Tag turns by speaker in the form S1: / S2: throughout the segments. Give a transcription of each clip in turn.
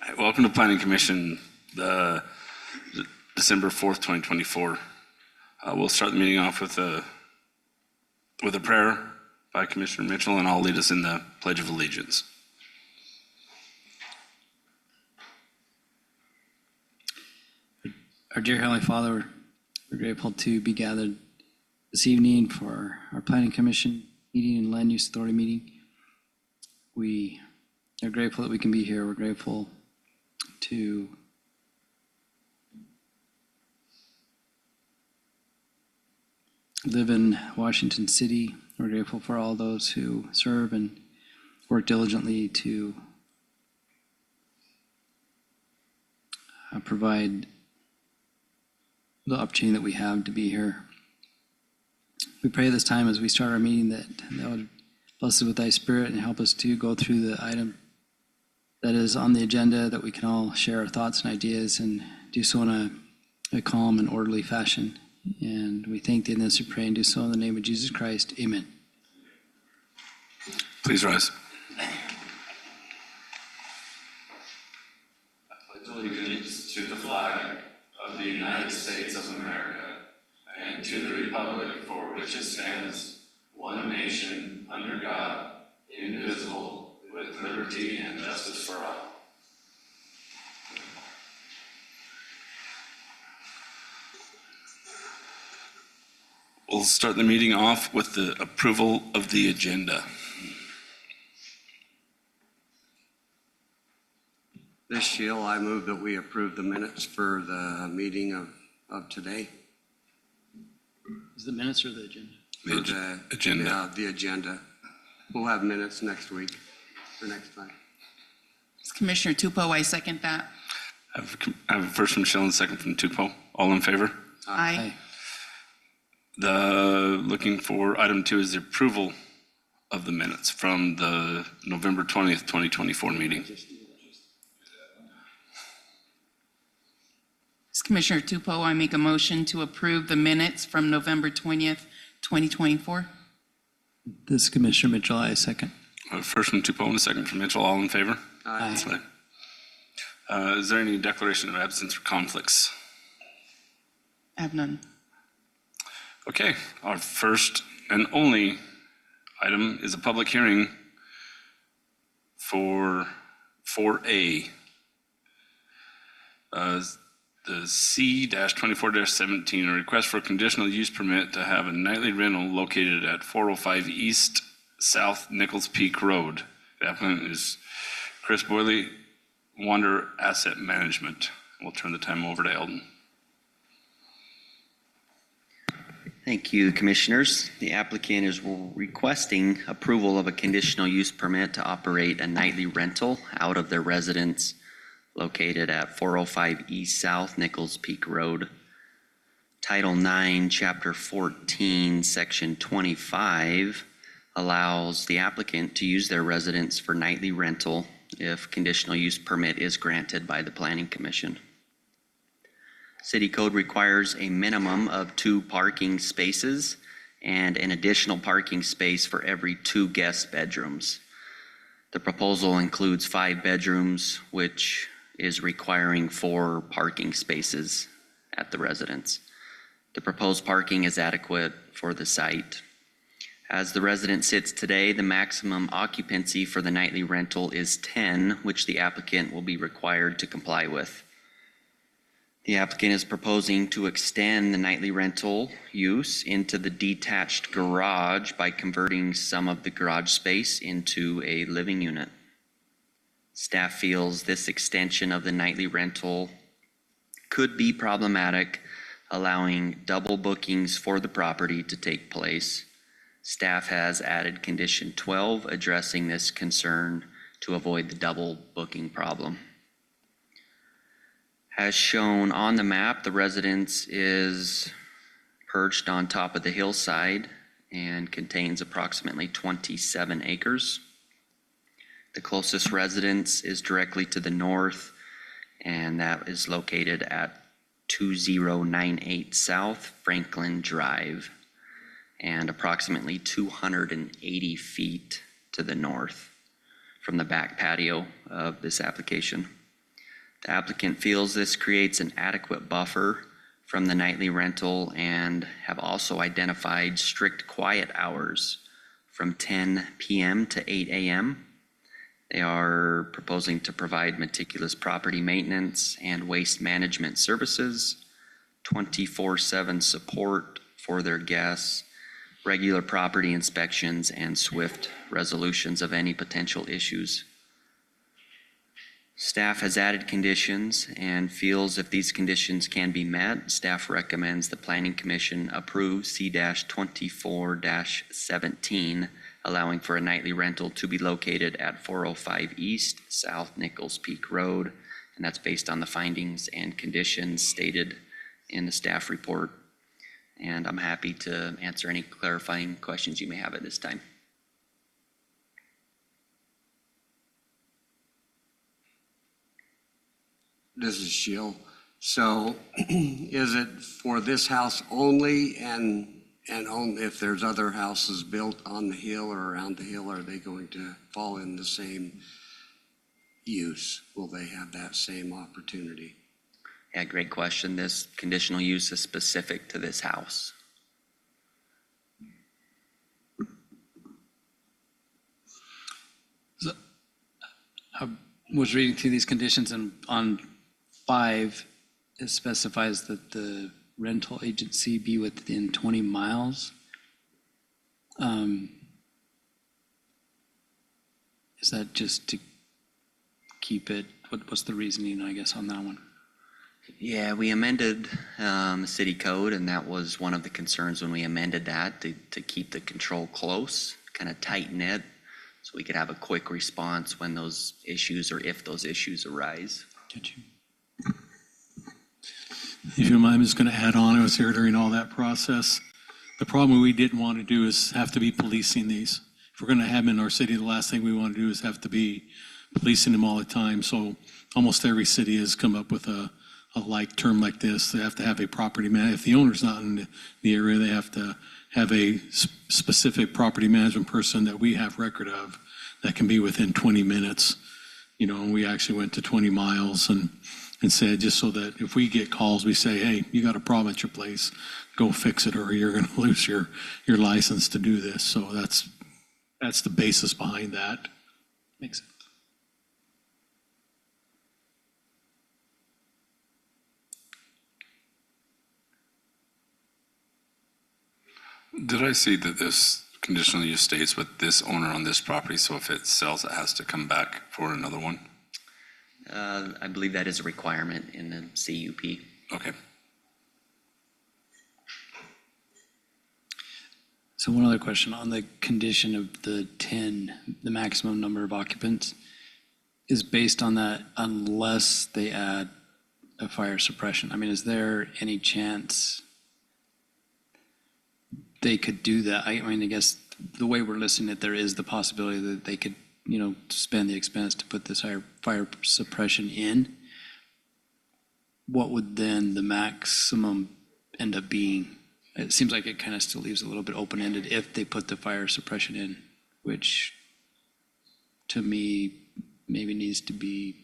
S1: Hi, welcome to Planning Commission, the December 4th, 2024. We'll start the meeting off with a prayer by Commissioner Mitchell, and I'll lead us in the Pledge of Allegiance.
S2: Our dear Heavenly Father, we're grateful to be gathered this evening for our Planning Commission meeting and Land Use Authority meeting. We are grateful that we can be here. We're grateful to live in Washington City. We're grateful for all those who serve and work diligently to provide the opportunity that we have to be here. We pray this time as we start our meeting that would bless us with thy spirit and help us to go through the item that is on the agenda, that we can all share our thoughts and ideas and do so in a calm and orderly fashion. And we thank thee in this, we pray and do so in the name of Jesus Christ. Amen.
S1: Please rise.
S3: I pledge allegiance to the flag of the United States of America and to the republic for which it stands, one nation, under God, indivisible, with liberty and justice for all.
S1: We'll start the meeting off with the approval of the agenda.
S4: This Shield, I move that we approve the minutes for the meeting of today.
S2: Is the minutes or the agenda?
S1: The agenda.
S4: Yeah, the agenda. We'll have minutes next week or next time.
S5: It's Commissioner Tupou, I second that.
S1: I have a first from Michelle and a second from Tupou. All in favor?
S5: Aye.
S1: Looking for item 2 is the approval of the minutes from the November 20th, 2024 meeting.
S5: It's Commissioner Tupou, I make a motion to approve the minutes from November 20th, 2024.
S2: This is Commissioner Mitchell, I second.
S1: First from Tupou and a second from Mitchell. All in favor?
S2: Aye.
S1: Is there any declaration of absence or conflicts?
S5: I have none.
S1: Okay, our first and only item is a public hearing for 4A. The C-24-17, a request for a conditional use permit to have a nightly rental located at 405 East South Nichols Peak Road. The applicant is Chris Boyley, Wander Asset Management. We'll turn the time over to Eldon.
S6: Thank you, Commissioners. The applicant is requesting approval of a conditional use permit to operate a nightly rental out of their residence located at 405 East South Nichols Peak Road. Title 9, Chapter 14, Section 25 allows the applicant to use their residence for nightly rental if conditional use permit is granted by the Planning Commission. City Code requires a minimum of 2 parking spaces and an additional parking space for every 2 guest bedrooms. The proposal includes 5 bedrooms, which is requiring 4 parking spaces at the residence. The proposed parking is adequate for the site. As the residence sits today, the maximum occupancy for the nightly rental is 10, which the applicant will be required to comply with. The applicant is proposing to extend the nightly rental use into the detached garage by converting some of the garage space into a living unit. Staff feels this extension of the nightly rental could be problematic, allowing double bookings for the property to take place. Staff has added condition 12 addressing this concern to avoid the double booking problem. As shown on the map, the residence is perched on top of the hillside and contains approximately 27 acres. The closest residence is directly to the north, and that is located at 2098 South Franklin Drive, and approximately 280 feet to the north from the back patio of this application. The applicant feels this creates an adequate buffer from the nightly rental and have also identified strict quiet hours from 10 p.m. to 8 a.m. They are proposing to provide meticulous property maintenance and waste management services, 24/7 support for their guests, regular property inspections, and swift resolutions of any potential issues. Staff has added conditions and feels if these conditions can be met, staff recommends the Planning Commission approve C-24-17, allowing for a nightly rental to be located at 405 East South Nichols Peak Road, and that's based on the findings and conditions stated in the staff report. And I'm happy to answer any clarifying questions you may have at this time.
S4: This is Sheil. So is it for this house only and only if there's other houses built on the hill or around the hill, are they going to fall in the same use? Will they have that same opportunity?
S6: Yeah, great question. This conditional use is specific to this house.
S2: I was reading through these conditions, and on 5, it specifies that the rental agency be within 20 miles. Is that just to keep it, what's the reasoning, I guess, on that one?
S6: Yeah, we amended the city code, and that was one of the concerns when we amended that, to keep the control close, kind of tighten it, so we could have a quick response when those issues or if those issues arise.
S2: Did you?
S7: If you don't mind, I'm just going to add on, I was here during all that process. The problem we didn't want to do is have to be policing these. If we're going to have them in our city, the last thing we want to do is have to be policing them all the time. So almost every city has come up with a like term like this. They have to have a property man. If the owner's not in the area, they have to have a specific property management person that we have record of that can be within 20 minutes. You know, and we actually went to 20 miles and said, just so that if we get calls, we say, hey, you got a problem at your place, go fix it, or you're going to lose your license to do this. So that's the basis behind that.
S2: Makes sense.
S1: Did I see that this conditional use states with this owner on this property, so if it sells, it has to come back for another one?
S6: I believe that is a requirement in the CUP.
S1: Okay.
S2: So one other question on the condition of the 10, the maximum number of occupants is based on that unless they add a fire suppression. I mean, is there any chance they could do that? I mean, I guess the way we're listening at there is the possibility that they could, you know, spend the expense to put this fire suppression in. What would then the maximum end up being? It seems like it kind of still leaves a little bit open-ended if they put the fire suppression in, which to me maybe needs to be.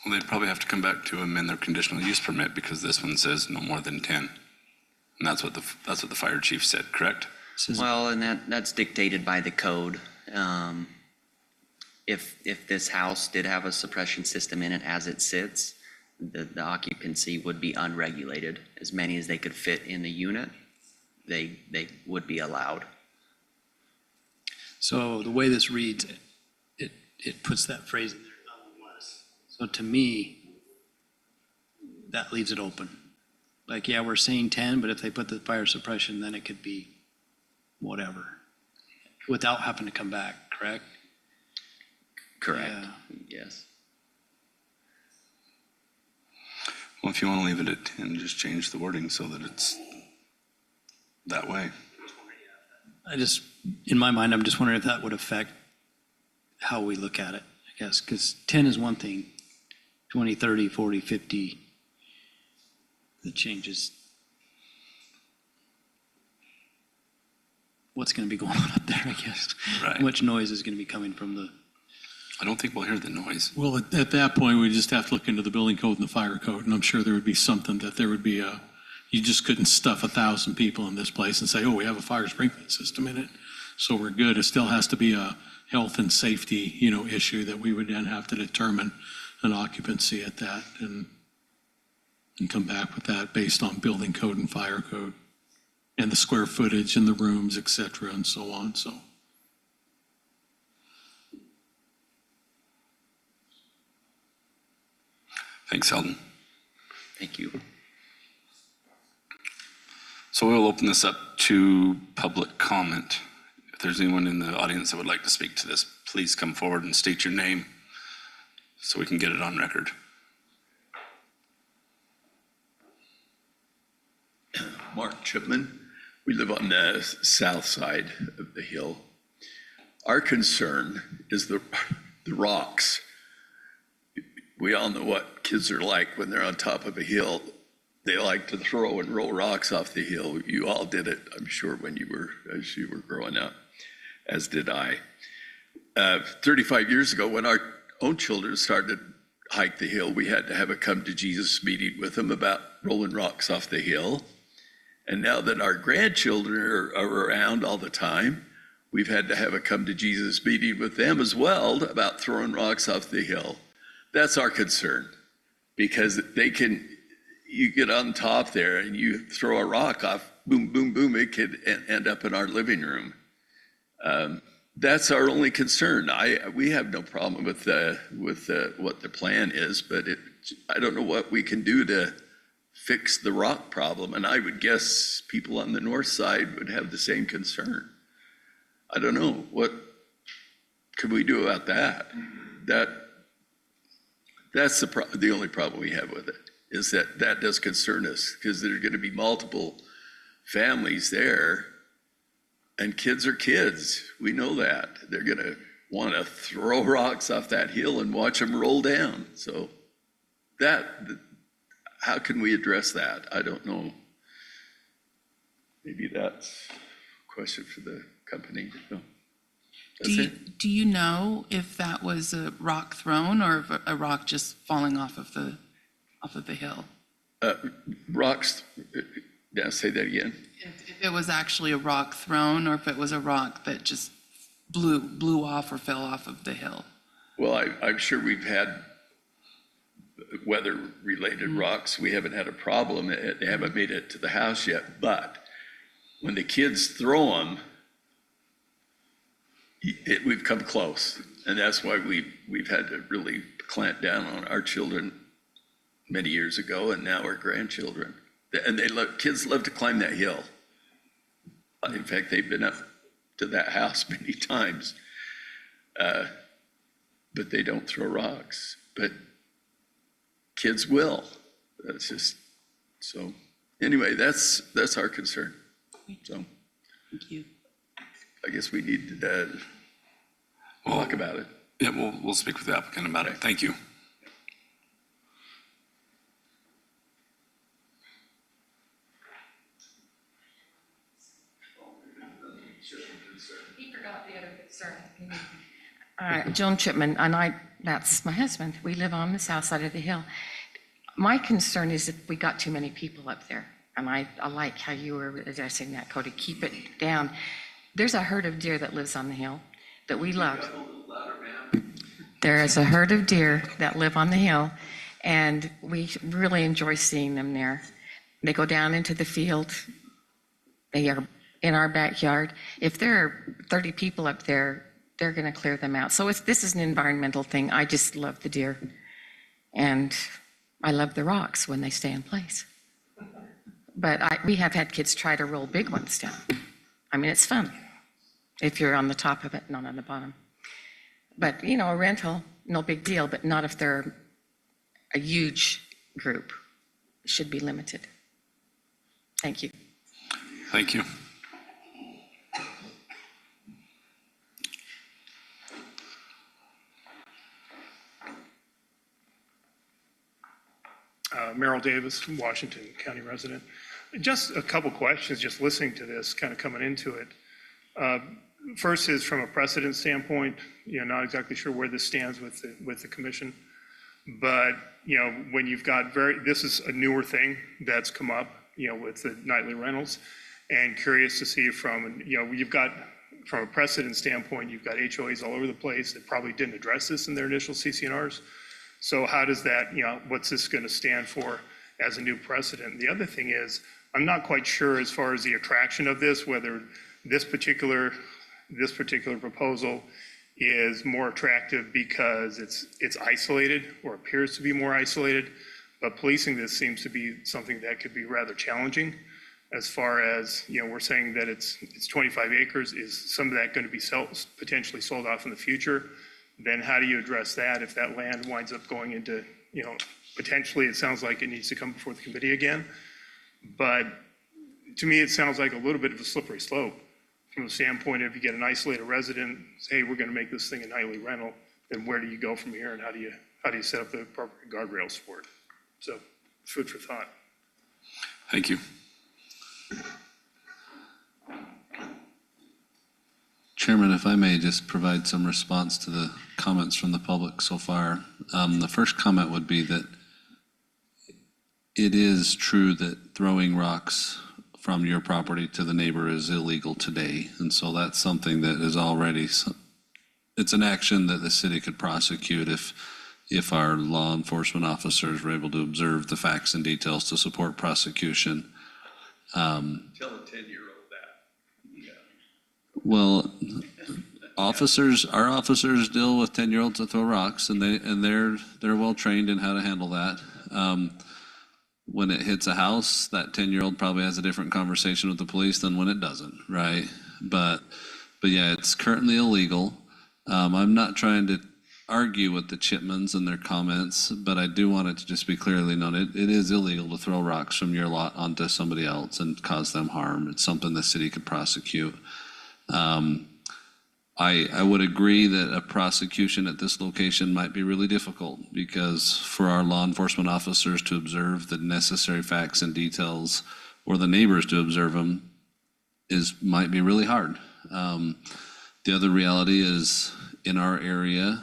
S1: Well, they'd probably have to come back to amend their conditional use permit because this one says no more than 10. And that's what the fire chief said, correct?
S6: Well, and that's dictated by the code. If this house did have a suppression system in it as it sits, the occupancy would be unregulated. As many as they could fit in the unit, they would be allowed.
S2: So the way this reads, it puts that phrase in there, unless. So to me, that leaves it open. Like, yeah, we're saying 10, but if they put the fire suppression, then it could be whatever, without having to come back, correct?
S6: Correct.
S2: Yeah.
S6: Yes.
S1: Well, if you want to leave it at 10, just change the wording so that it's that way.
S2: In my mind, I'm just wondering if that would affect how we look at it, I guess, because 10 is one thing, 20, 30, 40, 50, the changes. What's going to be going on up there, I guess.
S1: Right.
S2: How much noise is going to be coming from the
S1: I don't think we'll hear the noise.
S7: Well, at that point, we just have to look into the building code and the fire code, and I'm sure there would be something that there would be you just couldn't stuff 1,000 people in this place and say, oh, we have a fire sprinkling system in it, so we're good. It still has to be a health and safety, issue that we would then have to determine an occupancy at that and come back with that based on building code and fire code and the square footage and the rooms, et cetera, and so on, so.
S1: Thanks, Eldon.
S6: Thank you.
S1: So we'll open this up to public comment. If there's anyone in the audience that would like to speak to this, please come forward and state your name so we can get it on record.
S8: Mark Chipman. We live on the south side of the hill. Our concern is the rocks. We all know what kids are like when they're on top of a hill. They like to throw and roll rocks off the hill. You all did it, I'm sure, as you were growing up, as did I. 35 years ago, when our own children started to hike the hill, we had to have a come to Jesus meeting with them about rolling rocks off the hill. And now that our grandchildren are around all the time, we've had to have a come to Jesus meeting with them as well about throwing rocks off the hill. That's our concern, because you get on top there and you throw a rock off, boom, boom, boom, it could end up in our living room. That's our only concern. We have no problem with what the plan is, but I don't know what we can do to fix the rock problem. And I would guess people on the north side would have the same concern. I don't know. What can we do about that? That's the only problem we have with it, is that does concern us, because there are going to be multiple families there, and kids are kids. We know that. They're going to want to throw rocks off that hill and watch them roll down. So how can we address that? I don't know. Maybe that's a question for the company. No.
S5: Do you know if that was a rock thrown or if a rock just falling off of the hill?
S8: Rocks, yeah, say that again.
S5: If it was actually a rock thrown or if it was a rock that just blew off or fell off of the hill?
S8: Well, I'm sure we've had weather-related rocks. We haven't had a problem. They haven't made it to the house yet. But when the kids throw them, we've come close. And that's why we've had to really clamp down on our children many years ago, and now our grandchildren. And kids love to climb that hill. In fact, they've been up to that house many times. But they don't throw rocks. But kids will. That's just, so anyway, that's our concern. So
S5: Thank you.
S8: I guess we need to talk about it.
S1: Yeah, we'll speak with the applicant about it. Thank you.
S9: He forgot the other concern. Joan Chipman, and that's my husband. We live on the south side of the hill. My concern is if we got too many people up there, and I like how you were addressing that, Cody, keep it down. There's a herd of deer that lives on the hill that we love. There is a herd of deer that live on the hill, and we really enjoy seeing them there. They go down into the field. They are in our backyard. If there are 30 people up there, they're going to clear them out. So this is an environmental thing. I just love the deer, and I love the rocks when they stay in place. But we have had kids try to roll big ones down. I mean, it's fun if you're on the top of it, not on the bottom. But, a rental, no big deal, but not if they're a huge group. It should be limited. Thank you.
S1: Thank you.
S10: Merrill Davis, Washington County resident. Just a couple questions, just listening to this, kind of coming into it. First is from a precedent standpoint, not exactly sure where this stands with the commission. But, when you've got this is a newer thing that's come up, with the nightly rentals. And curious to see from a precedent standpoint, you've got HOAs all over the place that probably didn't address this in their initial CCNRs. So how does that, what's this going to stand for as a new precedent? The other thing is, I'm not quite sure as far as the attraction of this, whether this particular proposal is more attractive because it's isolated or appears to be more isolated. But policing this seems to be something that could be rather challenging as far as, we're saying that it's 25 acres. Is some of that going to be potentially sold off in the future? Then how do you address that if that land winds up going into, potentially it sounds like it needs to come before the committee again. But to me, it sounds like a little bit of a slippery slope from the standpoint of, if you get an isolated resident, say, hey, we're going to make this thing a nightly rental, then where do you go from here, and how do you set up the appropriate guardrails for it? So, food for thought.
S1: Thank you.
S3: Chairman, if I may just provide some response to the comments from the public so far. The first comment would be that it is true that throwing rocks from your property to the neighbor is illegal today. And so that's something that is already, it's an action that the city could prosecute if our law enforcement officers were able to observe the facts and details to support prosecution.
S8: Tell a 10-year-old that. Yeah.
S3: Well, our officers deal with 10-year-olds that throw rocks, and they're well trained in how to handle that. When it hits a house, that 10-year-old probably has a different conversation with the police than when it doesn't, right? But yeah, it's currently illegal. I'm not trying to argue with the Chipmans and their comments, but I do want it to just be clearly known. It is illegal to throw rocks from your lot onto somebody else and cause them harm. It's something the city could prosecute. I would agree that a prosecution at this location might be really difficult, because for our law enforcement officers to observe the necessary facts and details, or the neighbors to observe them, might be really hard. The other reality is, in our area,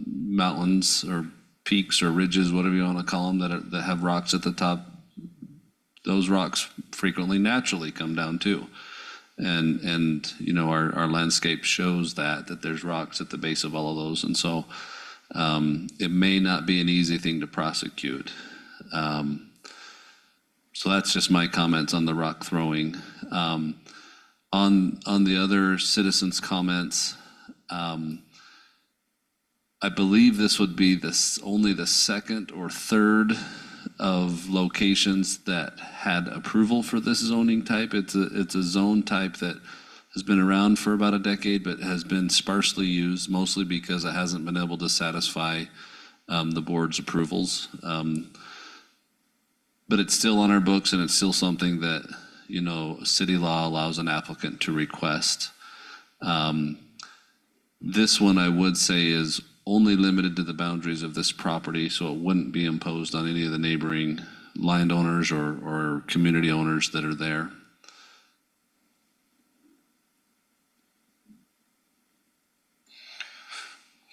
S3: mountains or peaks or ridges, whatever you want to call them, that have rocks at the top, those rocks frequently naturally come down too. And our landscape shows that there's rocks at the base of all of those. And so it may not be an easy thing to prosecute. So that's just my comments on the rock throwing. On the other citizens' comments, I believe this would be only the second or third of locations that had approval for this zoning type. It's a zone type that has been around for about a decade, but has been sparsely used, mostly because it hasn't been able to satisfy the board's approvals. But it's still on our books, and it's still something that, city law allows an applicant to request. This one, I would say, is only limited to the boundaries of this property, so it wouldn't be imposed on any of the neighboring landowners or community owners that are there.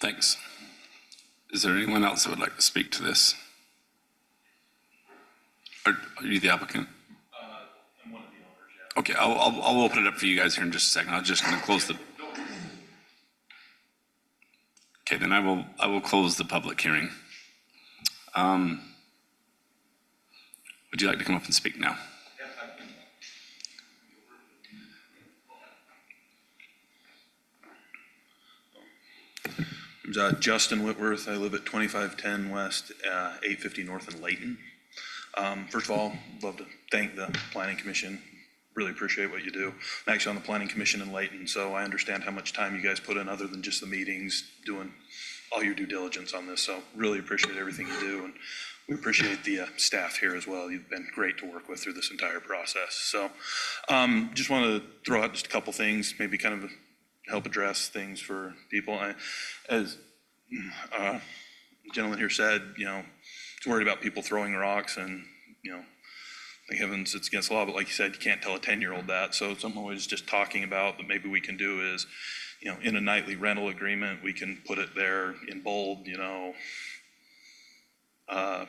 S1: Thanks. Is there anyone else that would like to speak to this? Are you the applicant?
S10: I'm one of the owners, yeah.
S1: Okay, I'll open it up for you guys here in just a second. I'm just going to close the. Okay, then I will close the public hearing. Would you like to come up and speak now?
S11: I'm Justin Whitworth. I live at 2510 West, 850 North in Layton. First of all, I'd love to thank the Planning Commission. Really appreciate what you do. I'm actually on the Planning Commission in Layton, so I understand how much time you guys put in other than just the meetings, doing all your due diligence on this. So really appreciate everything you do, and we appreciate the staff here as well. You've been great to work with through this entire process. So just want to throw out just a couple things, maybe kind of help address things for people. As the gentleman here said, he's worried about people throwing rocks and, thank heavens it's against the law, but like you said, you can't tell a 10-year-old that. So something I was just talking about that maybe we can do is, in a nightly rental agreement, we can put it there in bold,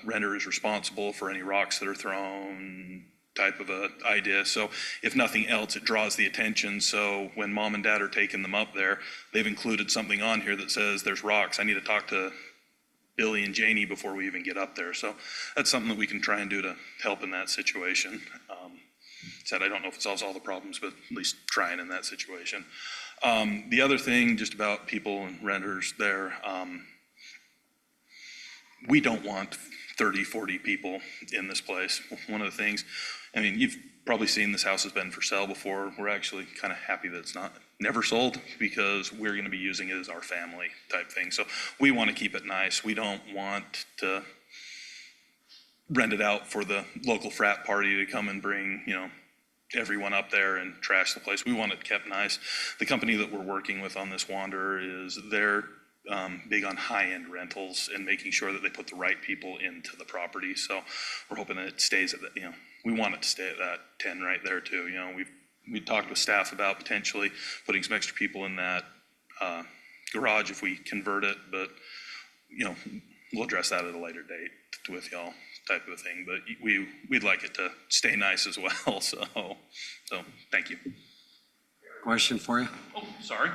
S11: renter is responsible for any rocks that are thrown, type of a idea. So if nothing else, it draws the attention. So when mom and dad are taking them up there, they've included something on here that says there's rocks. I need to talk to Billy and Janie before we even get up there. So that's something that we can try and do to help in that situation. Said I don't know if it solves all the problems, but at least trying in that situation. The other thing just about people and renters there, we don't want 30, 40 people in this place. One of the things, you've probably seen this house has been for sale before. We're actually kind of happy that it's never sold because we're going to be using it as our family type thing. So we want to keep it nice. We don't want to rent it out for the local frat party to come and bring, everyone up there and trash the place. We want it kept nice. The company that we're working with on this Wanderer they're big on high-end rentals and making sure that they put the right people into the property. So we're hoping that it stays at that, we want it to stay at that 10 right there too. We talked with staff about potentially putting some extra people in that garage if we convert it, but we'll address that at a later date with y'all type of a thing. But we'd like it to stay nice as well. So thank you.
S4: Question for you.
S11: Oh, sorry.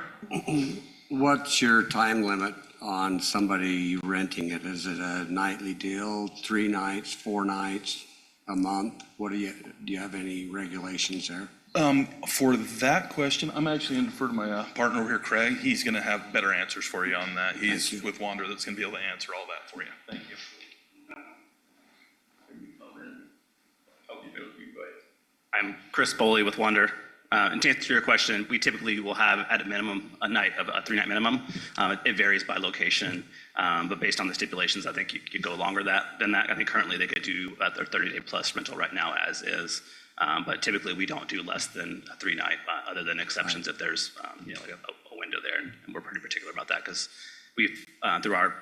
S4: What's your time limit on somebody renting it? Is it a nightly deal, 3 nights, 4 nights, a month? Do you have any regulations there?
S11: For that question, I'm actually going to defer to my partner over here, Craig. He's going to have better answers for you on that. He's with Wander that's going to be able to answer all that for you. Thank you.
S12: I'm Chris Boley with Wander. And to answer your question, we typically will have at a minimum a 3-night minimum. It varies by location, but based on the stipulations, I think you could go longer than that. I think currently they could do their 30-day plus rental right now as is. But typically we don't do less than a 3-night, other than exceptions if there's like a window there, and we're pretty particular about that because we've through our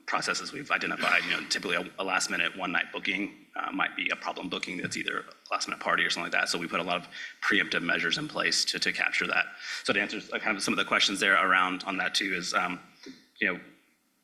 S12: processes we've identified typically a last minute 1-night booking might be a problem booking that's either a last minute party or something like that. So we put a lot of preemptive measures in place to capture that. So to answer kind of some of the questions there around on that too is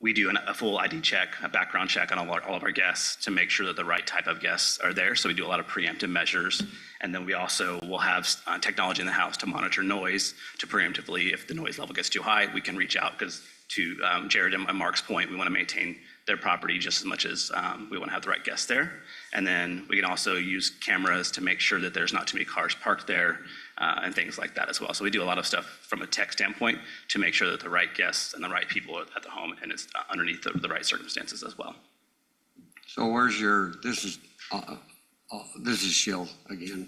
S12: we do a full ID check, a background check on all of our guests to make sure that the right type of guests are there. So we do a lot of preemptive measures. And then we also will have technology in the house to monitor noise, to preemptively, if the noise level gets too high, we can reach out because to Jared and Mark's point, we want to maintain their property just as much as we want to have the right guests there. And then we can also use cameras to make sure that there's not too many cars parked there and things like that as well. So we do a lot of stuff from a tech standpoint to make sure that the right guests and the right people are at the home and it's underneath the right circumstances as well.
S4: So where's this is Shill again.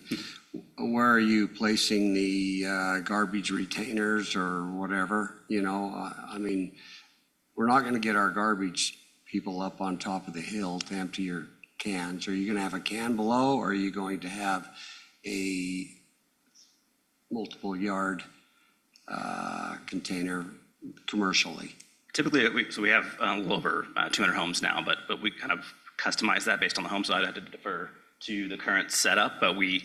S4: Where are you placing the garbage retainers or whatever? We're not going to get our garbage people up on top of the hill to empty your cans. Are you going to have a can below, or are you going to have a multiple yard container commercially?
S12: Typically, we have a little over 200 homes now, but we kind of customize that based on the home, so I'd have to defer to the current setup, but we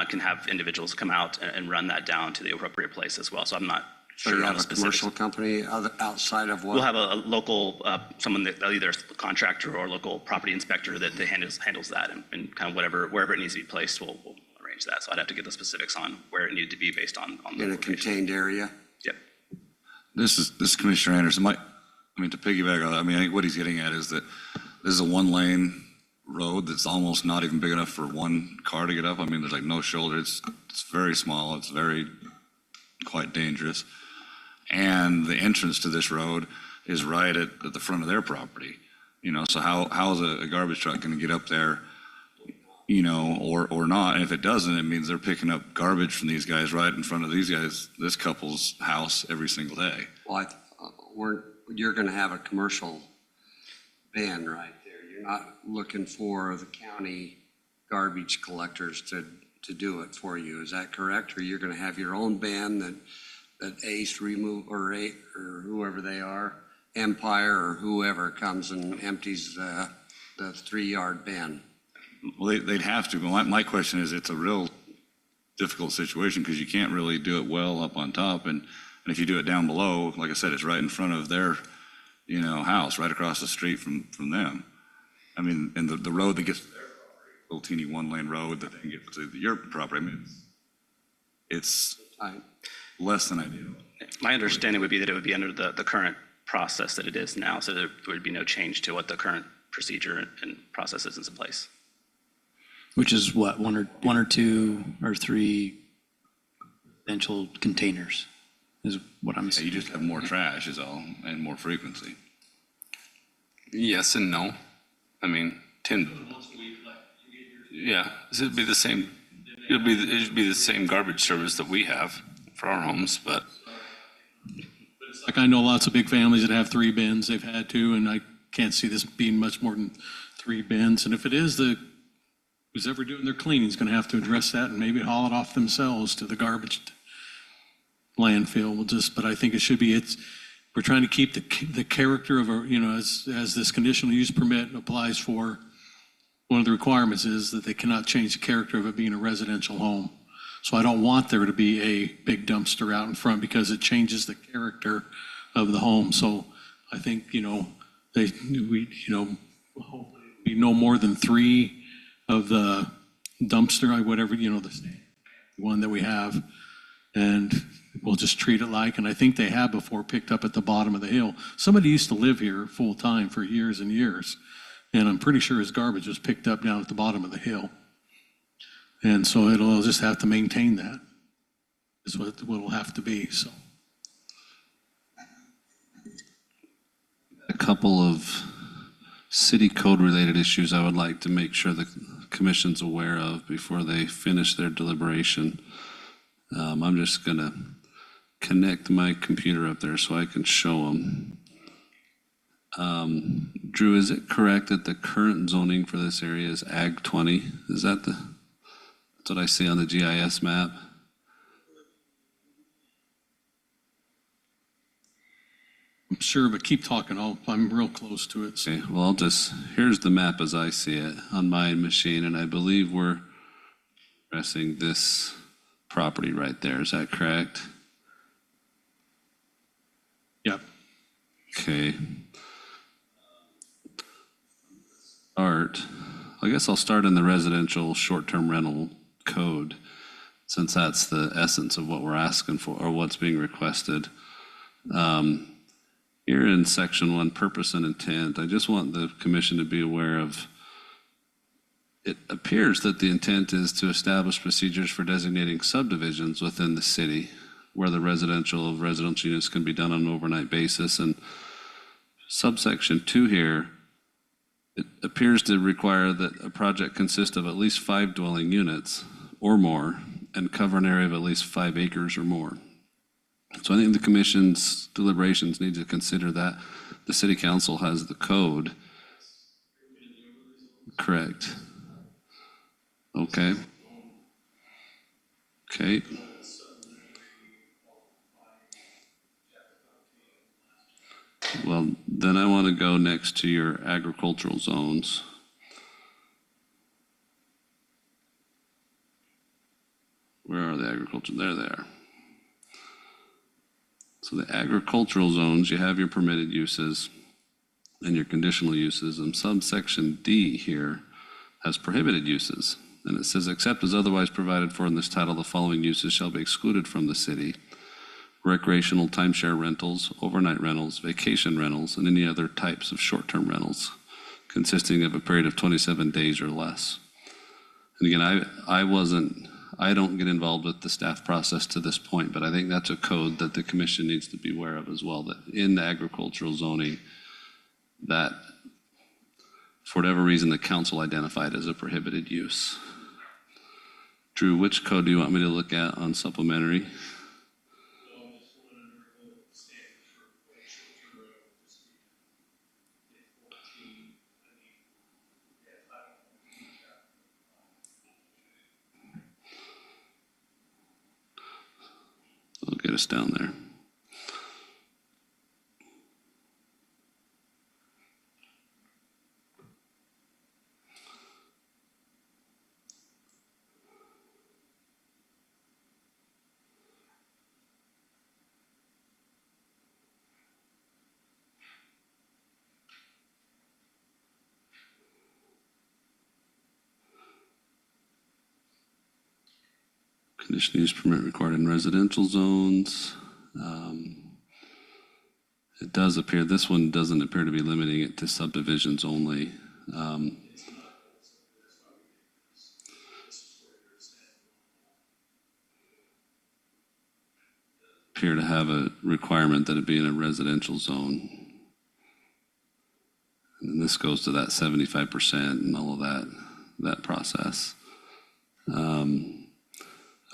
S12: can have individuals come out and run that down to the appropriate place as well. So I'm not sure.
S4: So you
S12: on
S4: have
S12: the
S4: a
S12: specifics.
S4: commercial company outside of what?
S12: We'll have a local, someone that either a contractor or local property inspector that handles that and kind of wherever it needs to be placed, we'll arrange that. So I'd have to get the specifics on where it needed to be based on the
S4: In a
S12: location.
S4: contained area?
S12: Yep.
S13: This is Commissioner Anderson. To piggyback on that, I think what he's getting at is that this is a 1-lane road that's almost not even big enough for one car to get up. There's like no shoulder. It's very small. It's quite dangerous. And the entrance to this road is right at the front of their property. So how is a garbage truck going to get up there, or not? And if it doesn't, it means they're picking up garbage from these guys right in front of this couple's house every single day.
S4: Well, you're going to have a commercial ban right there. You're not looking for the county garbage collectors to do it for you. Is that correct? Or you're going to have your own ban that Ace Remove or whoever they are, Empire or whoever comes and empties the 3-yard bin?
S13: Well, they'd have to, but my question is, it's a real difficult situation because you can't really do it well up on top. And if you do it down below, like I said, it's right in front of their, house, right across the street from them. I mean, and the road that gets to their property, little teeny one-lane road that they can get to your property, I mean, it's less than ideal.
S12: My understanding would be that it would be under the current process that it is now, so there would be no change to what the current procedure and process is in place.
S2: Which is what, one or two or three potential containers is what I'm
S13: You
S2: saying.
S13: just have more trash is all, and more frequency.
S1: Yes and no. I mean, 10. Yeah, it'd be the same. It'd be the same garbage service that we have for our homes, but
S7: Like, I know lots of big families that have 3 bins, they've had to, and I can't see this being much more than 3 bins. And if it is who's ever doing their cleaning is gonna have to address that and maybe haul it off themselves to the garbage landfill. But I think it should be, we're trying to keep the character of as this conditional use permit applies for, one of the requirements is that they cannot change the character of it being a residential home. So I don't want there to be a big dumpster out in front because it changes the character of the home. So I think, hopefully be no more than 3 of the dumpster, whatever, the one that we have. And we'll just treat it like, and I think they have before picked up at the bottom of the hill. Somebody used to live here full time for years and years. And I'm pretty sure his garbage was picked up down at the bottom of the hill. And so it'll just have to maintain that, is what it'll have to be, so.
S14: A couple of city code related issues I would like to make sure the commission's aware of before they finish their deliberation. I'm just gonna connect my computer up there so I can show them. Drew, is it correct that the current zoning for this area is Ag 20? Is that that's what I see on the GIS map?
S7: I'm sure, but keep talking. I'm real close to it. So.
S14: Okay, well, here's the map as I see it on my machine, and I believe we're addressing this property right there. Is that correct?
S7: Yep.
S14: Okay. I guess I'll start in the residential short-term rental code, since that's the essence of what we're asking for, or what's being requested. Here in section 1, purpose and intent, I just want the commission to be aware of, it appears that the intent is to establish procedures for designating subdivisions within the city where the residential units can be done on an overnight basis. And subsection 2 here, it appears to require that a project consist of at least 5 dwelling units or more and cover an area of at least 5 acres or more. So I think the commission's deliberations need to consider that the city council has the code. Correct. Okay. Okay. Well, then I want to go next to your agricultural zones. Where are the agriculture? There they are. So the agricultural zones, you have your permitted uses and your conditional uses, and subsection D here has prohibited uses. And it says, except as otherwise provided for in this title, the following uses shall be excluded from the city: recreational timeshare rentals, overnight rentals, vacation rentals, and any other types of short-term rentals consisting of a period of 27 days or less. And again, I don't get involved with the staff process to this point, but I think that's a code that the commission needs to be aware of as well, that in the agricultural zoning, that for whatever reason, the council identified as a prohibited use. Drew, which code do you want me to look at on supplementary? It'll get us down there. Conditional use permit required in residential zones. It does appear, this one doesn't appear to be limiting it to subdivisions only. Appear to have a requirement that it be in a residential zone. And this goes to that 75% and all of that process.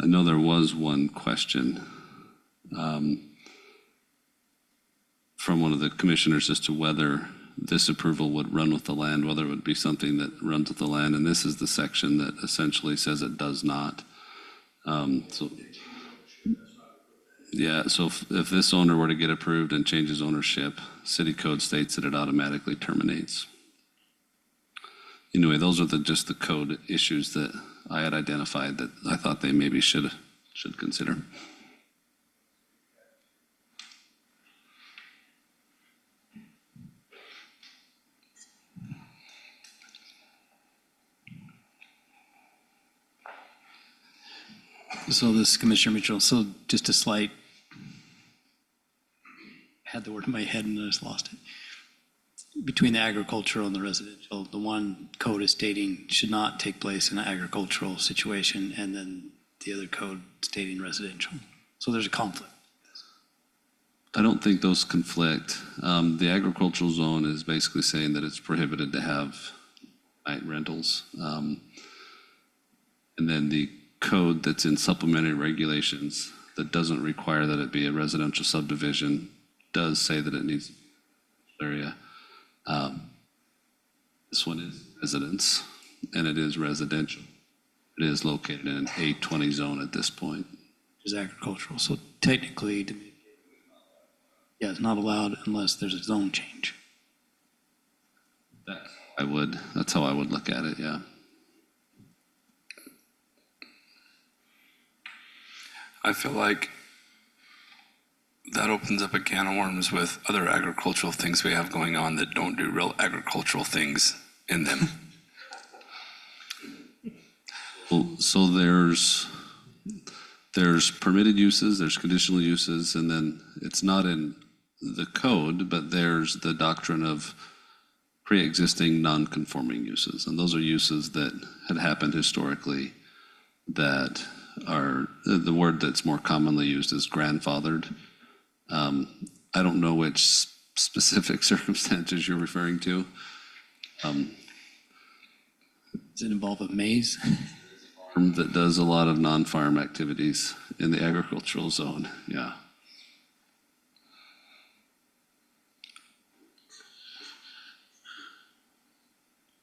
S14: I know there was one question from one of the commissioners as to whether this approval would run with the land, whether it would be something that runs with the land. And this is the section that essentially says it does not. Yeah, so if this owner were to get approved and changes ownership, city code states that it automatically terminates. Anyway, those are just the code issues that I had identified that I thought they maybe should consider.
S2: So this Commissioner Mitchell, so just a slight, had the word in my head and I just lost it. Between the agricultural and the residential, the one code is stating should not take place in an agricultural situation, and then the other code stating residential. So there's a conflict.
S14: I don't think those conflict. The agricultural zone is basically saying that it's prohibited to have night rentals. And then the code that's in supplementary regulations that doesn't require that it be a residential subdivision does say that it needs area. This one is residence, and it is residential. It is located in an 820 zone at this point.
S2: Is agricultural. So technically, yeah, it's not allowed unless there's a zone change.
S14: That's how I would look at it, yeah.
S1: I feel like that opens up a can of worms with other agricultural things we have going on that don't do real agricultural things in them.
S14: Well, so there's permitted uses, there's conditional uses, and then it's not in the code, but there's the doctrine of pre-existing non-conforming uses. And those are uses that had happened historically that are, the word that's more commonly used is grandfathered. I don't know which specific circumstances you're referring to.
S2: Does it involve a maze?
S14: That does a lot of non-farm activities in the agricultural zone, yeah.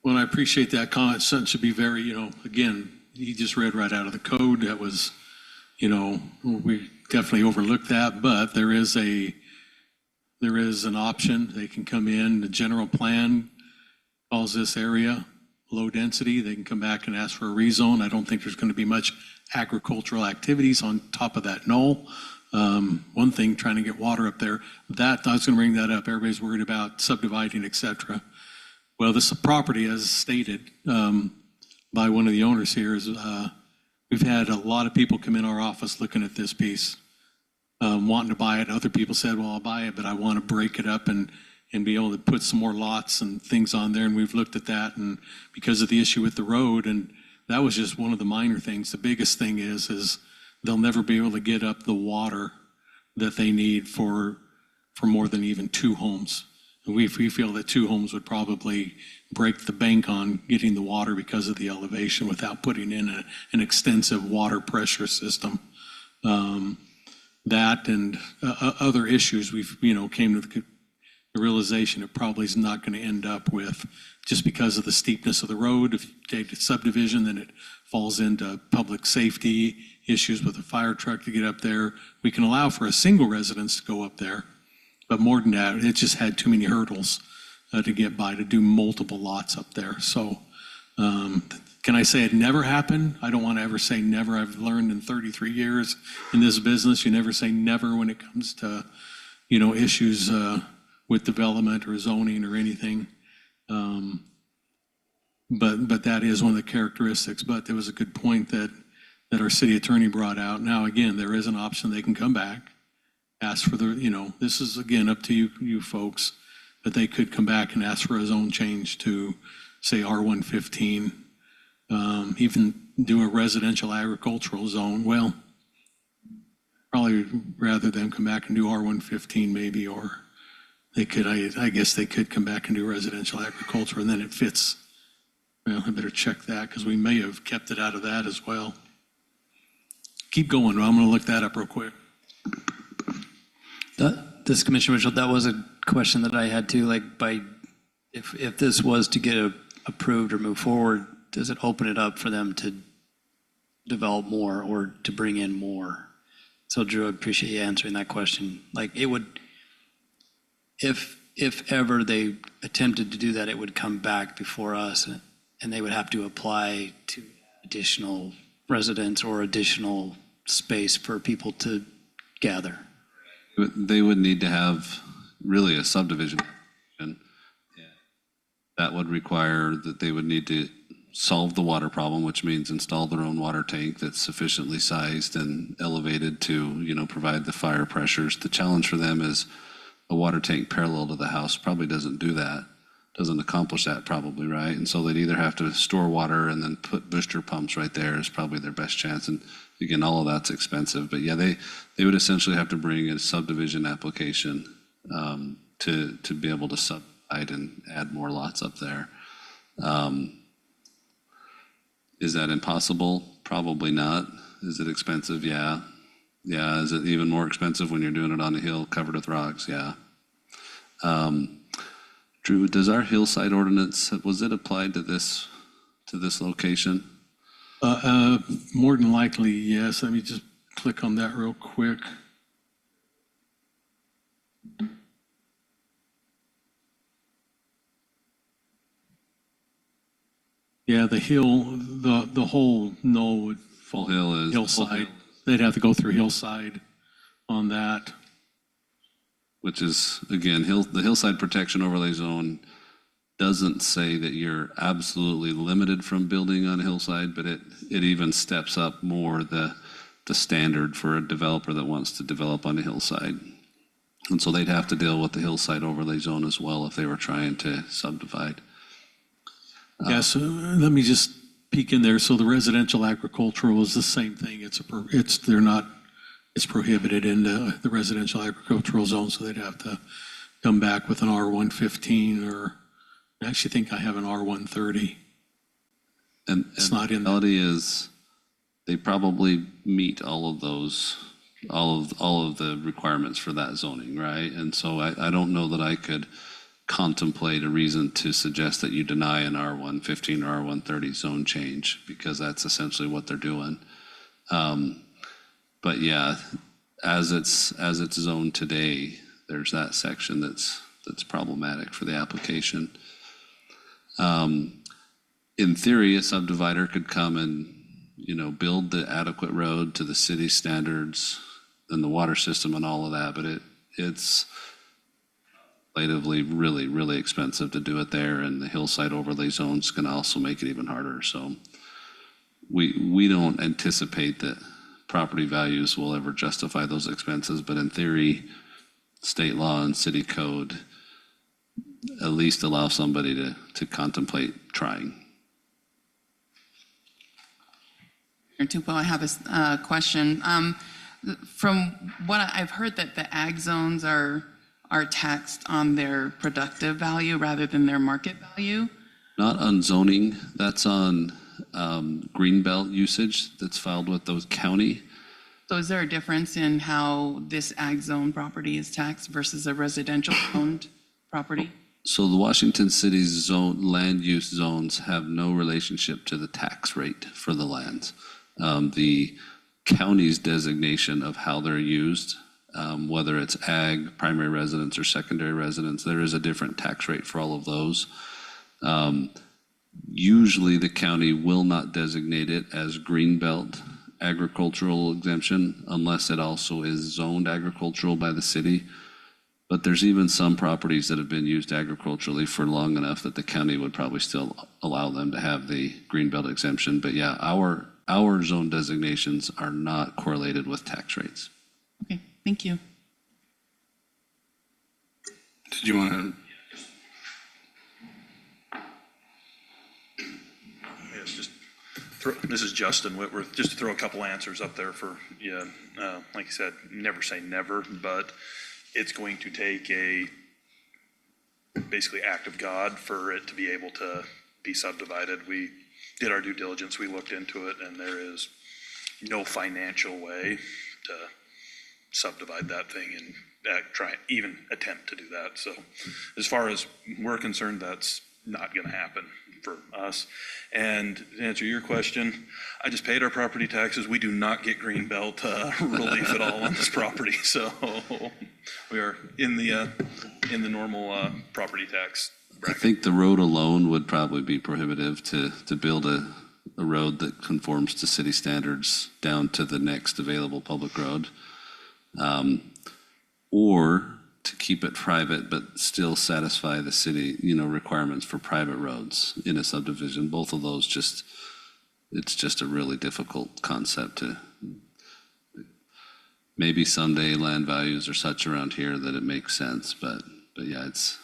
S7: Well, I appreciate that comment. It should be very, again, he just read right out of the code. That was, we definitely overlooked that, but there is an option. They can come in, the general plan calls this area low density. They can come back and ask for a rezone. I don't think there's going to be much agricultural activities on top of that knoll. One thing, trying to get water up there, I was going to bring that up. Everybody's worried about subdividing, et cetera. Well, this property, as stated by one of the owners here, is we've had a lot of people come in our office looking at this piece, wanting to buy it. Other people said, well, I'll buy it, but I want to break it up and be able to put some more lots and things on there. And we've looked at that, and because of the issue with the road, and that was just one of the minor things. The biggest thing is they'll never be able to get up the water that they need for more than even 2 homes. And we feel that 2 homes would probably break the bank on getting the water because of the elevation without putting in an extensive water pressure system. That and other issues, we've came to the realization it probably is not going to end up with, just because of the steepness of the road. If you take a subdivision, then it falls into public safety issues with a fire truck to get up there. We can allow for a single residence to go up there, but more than that, it just had too many hurdles to get by to do multiple lots up there. So can I say it never happened? I don't want to ever say never. I've learned in 33 years in this business, you never say never when it comes to, issues with development or zoning or anything. But that is one of the characteristics. But there was a good point that that our city attorney brought out. Now, again, there is an option, they can come back, ask for the, this is again up to you folks, but they could come back and ask for a zone change to, say, R115, even do a residential agricultural zone. Well, probably rather than come back and do R115 maybe, or they could, I guess they could come back and do residential agriculture, and then it fits. Well, I better check that, because we may have kept it out of that as well. Keep going, I'm going to look that up real quick.
S2: This Commissioner Mitchell, that was a question that I had too, like if this was to get approved or move forward, does it open it up for them to develop more or to bring in more? So Drew, I appreciate you answering that question. Like it would, if ever they attempted to do that, it would come back before us and they would have to apply to additional residents or additional space for people to gather.
S14: They would need to have really a subdivision. And that would require that they would need to solve the water problem, which means install their own water tank that's sufficiently sized and elevated to, provide the fire pressures. The challenge for them is a water tank parallel to the house probably doesn't do that, doesn't accomplish that probably, right? And so they'd either have to store water and then put booster pumps right there is probably their best chance. And again, all of that's expensive, but yeah, they would essentially have to bring a subdivision application to be able to subdivide and add more lots up there. Is that impossible? Probably not. Is it expensive? Yeah. Yeah. Is it even more expensive when you're doing it on a hill covered with rocks? Yeah. Drew, does our hillside ordinance, was it applied to this location?
S7: More than likely, yes. Let me just click on that real quick. Yeah, the hill, the whole node.
S14: Full hill is.
S7: Hillside. They'd have to go through hillside on that.
S14: Which is, again, the hillside protection overlay zone doesn't say that you're absolutely limited from building on a hillside, but it even steps up more the standard for a developer that wants to develop on a hillside. And so they'd have to deal with the hillside overlay zone as well if they were trying to subdivide.
S7: Yeah, so let me just peek in there. So the residential agricultural is the same thing. It's prohibited in the residential agricultural zone, so they'd have to come back with an R115 or I actually think I have an R130.
S14: And
S7: it's not in
S14: the reality is they probably meet all of those, all of the requirements for that zoning, right? And so I don't know that I could contemplate a reason to suggest that you deny an R115 or R130 zone change, because that's essentially what they're doing. But yeah, as it's zoned today, there's that section that's problematic for the application. In theory, a subdivider could come and, build the adequate road to the city standards and the water system and all of that, but it's relatively really, really expensive to do it there, and the hillside overlay zones can also make it even harder. So we don't anticipate that property values will ever justify those expenses, but in theory, state law and city code at least allow somebody to contemplate trying.
S5: Tupelo, I have a question. From what I've heard, that the ag zones are taxed on their productive value rather than their market value.
S14: Not on zoning, that's on greenbelt usage that's filed with the county.
S5: So is there a difference in how this ag zone property is taxed versus a residential owned property?
S14: So the Washington City's zone land use zones have no relationship to the tax rate for the lands. The county's designation of how they're used, whether it's ag, primary residence, or secondary residence, there is a different tax rate for all of those. Usually the county will not designate it as greenbelt agricultural exemption unless it also is zoned agricultural by the city. But there's even some properties that have been used agriculturally for long enough that the county would probably still allow them to have the greenbelt exemption. But yeah, our our zone designations are not correlated with tax rates.
S5: Okay, thank you.
S1: Did you want to?
S11: Yes, this is Justin Whitworth, just to throw a couple answers up there for, like you said, never say never, but it's going to take a basically act of God for it to be able to be subdivided. We did our due diligence, we looked into it, and there is no financial way to subdivide that thing and even attempt to do that. So as far as we're concerned, that's not going to happen for us. And to answer your question, I just paid our property taxes. We do not get greenbelt relief at all on this property. So we are in the normal property tax
S14: I
S11: bracket.
S14: think the road alone would probably be prohibitive to build a road that conforms to city standards down to the next available public road. Or to keep it private, but still satisfy the city, requirements for private roads in a subdivision. Both of those it's just a really difficult concept to, maybe someday land values are such around here that it makes sense, but yeah, it's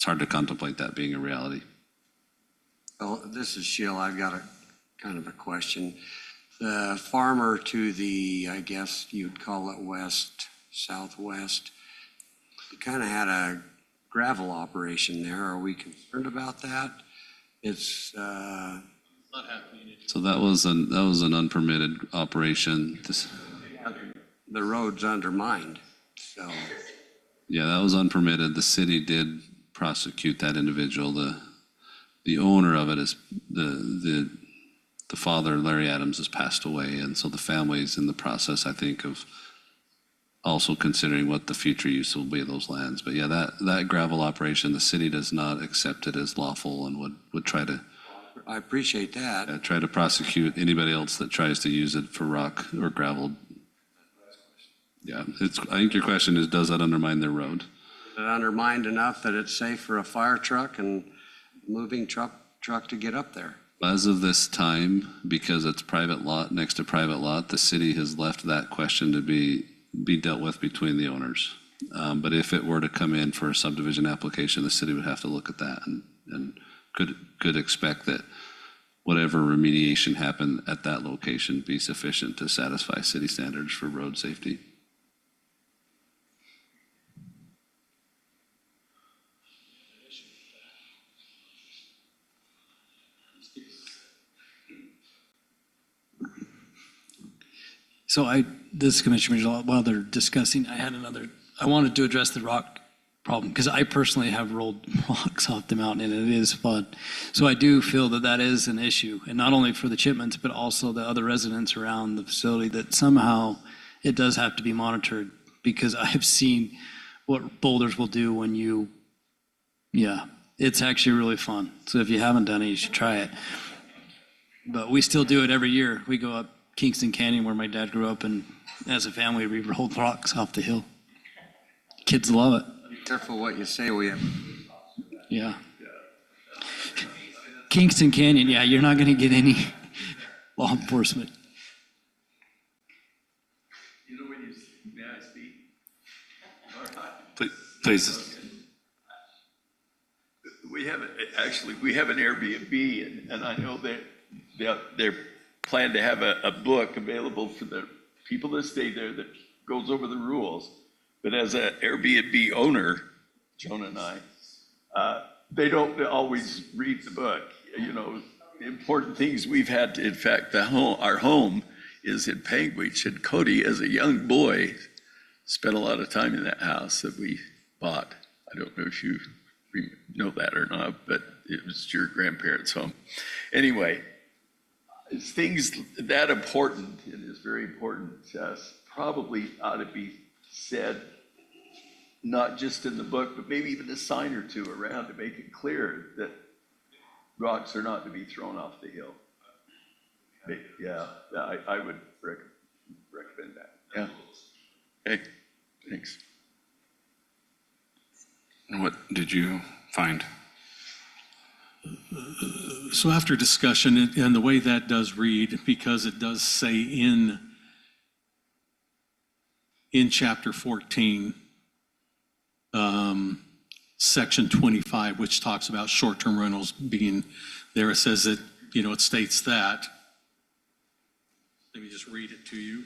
S14: hard to contemplate that being a reality.
S4: Well, this is Sheila. I've got a kind of a question. The farmer to the, I guess you'd call it southwest, you kind of had a gravel operation there. Are we concerned about that? It's,
S14: So that was an unpermitted operation.
S4: the road's undermined, so.
S14: Yeah, that was unpermitted. The city did prosecute that individual. The owner of it is the father, Larry Adams, has passed away, and so the family's in the process, I think, of also considering what the future use will be of those lands. But yeah, that gravel operation, the city does not accept it as lawful and would try to
S4: I appreciate that.
S14: try to prosecute anybody else that tries to use it for rock or gravel. Yeah, I think your question is, does that undermine their road?
S4: Is it undermined enough that it's safe for a fire truck and moving truck to get up there?
S14: As of this time, because it's private lot next to private lot, the city has left that question to be dealt with between the owners. But if it were to come in for a subdivision application, the city would have to look at that and could expect that whatever remediation happened at that location be sufficient to satisfy city standards for road safety.
S2: So this commissioner, while they're discussing, I wanted to address the rock problem, because I personally have rolled rocks off the mountain and it is fun. So I do feel that is an issue, and not only for the Chipmans, but also the other residents around the facility, that somehow it does have to be monitored, because I have seen what boulders will do when it's actually really fun. So if you haven't done it, you should try it. But we still do it every year. We go up Kingston Canyon, where my dad grew up, and as a family, we rolled rocks off the hill. Kids love it.
S4: Be careful what you say. We have.
S2: Yeah. Kingston Canyon, yeah, you're not going to get any law enforcement.
S8: You know, may I speak?
S1: Please.
S8: We have an Airbnb, and I know that they're plan to have a book available for the people that stay there that goes over the rules. But as an Airbnb owner, Jonah and I, they don't always read the book. The important things we've had to, in fact, our home is in Panguitch, and Cody, as a young boy, spent a lot of time in that house that we bought. I don't know if you know that or not, but it was your grandparents' home. Anyway, things that important, and is very important to us, probably ought to be said, not just in the book, but maybe even a sign or two around to make it clear that rocks are not to be thrown off the hill. Yeah, I would recommend that. Yeah. Okay, thanks.
S1: What did you find?
S7: So after discussion, and the way that does read, because it does say in chapter 14, section 25, which talks about short-term rentals being there, it says that, it states that. Let me just read it to you.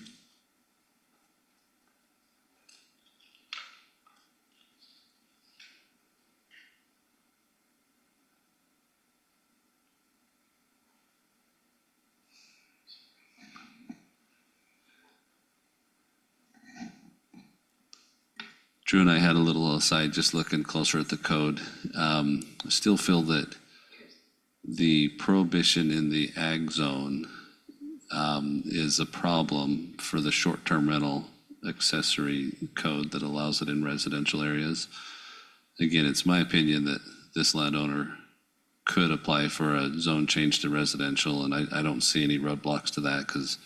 S14: Drew and I had a little aside, just looking closer at the code. I still feel that the prohibition in the ag zone is a problem for the short-term rental accessory code that allows it in residential areas. Again, it's my opinion that this landowner could apply for a zone change to residential, and I don't see any roadblocks to that because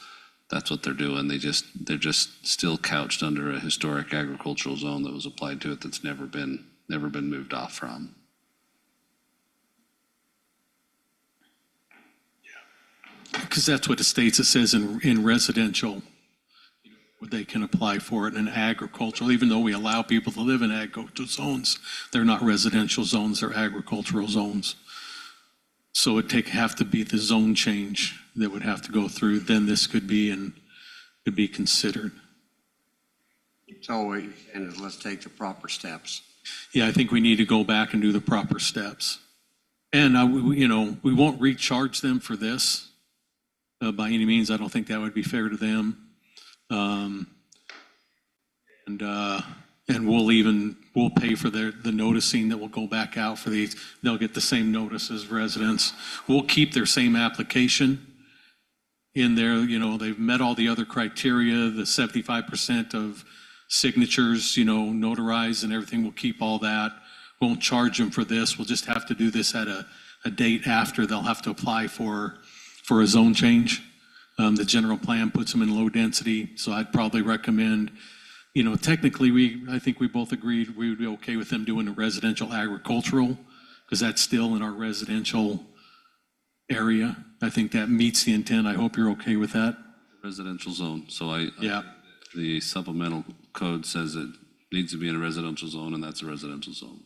S14: that's what they're doing. They're just still couched under a historic agricultural zone that was applied to it that's never been moved off from.
S7: Because that's what it states. It says in residential, they can apply for it in agricultural, even though we allow people to live in agricultural zones. They're not residential zones, they're agricultural zones. So it'd have to be the zone change that would have to go through, then this could be considered.
S4: So let's take the proper steps.
S7: Yeah, I think we need to go back and do the proper steps. And, we won't recharge them for this by any means. I don't think that would be fair to them. And we'll pay for the noticing that will go back out for these. They'll get the same notice as residents. We'll keep their same application in there. They've met all the other criteria, the 75% of signatures, notarized and everything. We'll keep all that. Won't charge them for this. We'll just have to do this at a date after they'll have to apply for a zone change. The general plan puts them in low density, so I'd probably recommend, technically, I think we both agreed we would be okay with them doing a residential agricultural, because that's still in our residential area. I think that meets the intent. I hope you're okay with that.
S14: Residential zone, so
S7: Yeah.
S14: the supplemental code says it needs to be in a residential zone, and that's a residential zone.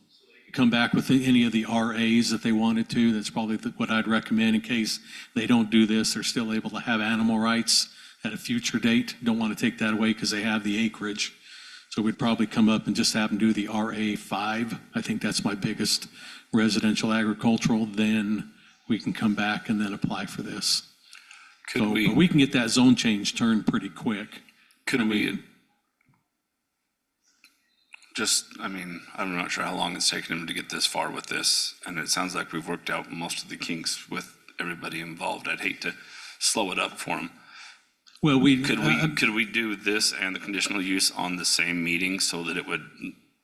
S7: Come back with any of the RAs that they wanted to. That's probably what I'd recommend in case they don't do this. They're still able to have animal rights at a future date. Don't want to take that away because they have the acreage. So we'd probably come up and just have them do the RA5. I think that's my biggest residential agricultural. Then we can come back and then apply for this. But we can get that zone change turned pretty quick.
S1: I'm not sure how long it's taken them to get this far with this, and it sounds like we've worked out most of the kinks with everybody involved. I'd hate to slow it up for them.
S7: Well,
S1: could we do this and the conditional use on the same meeting so that it would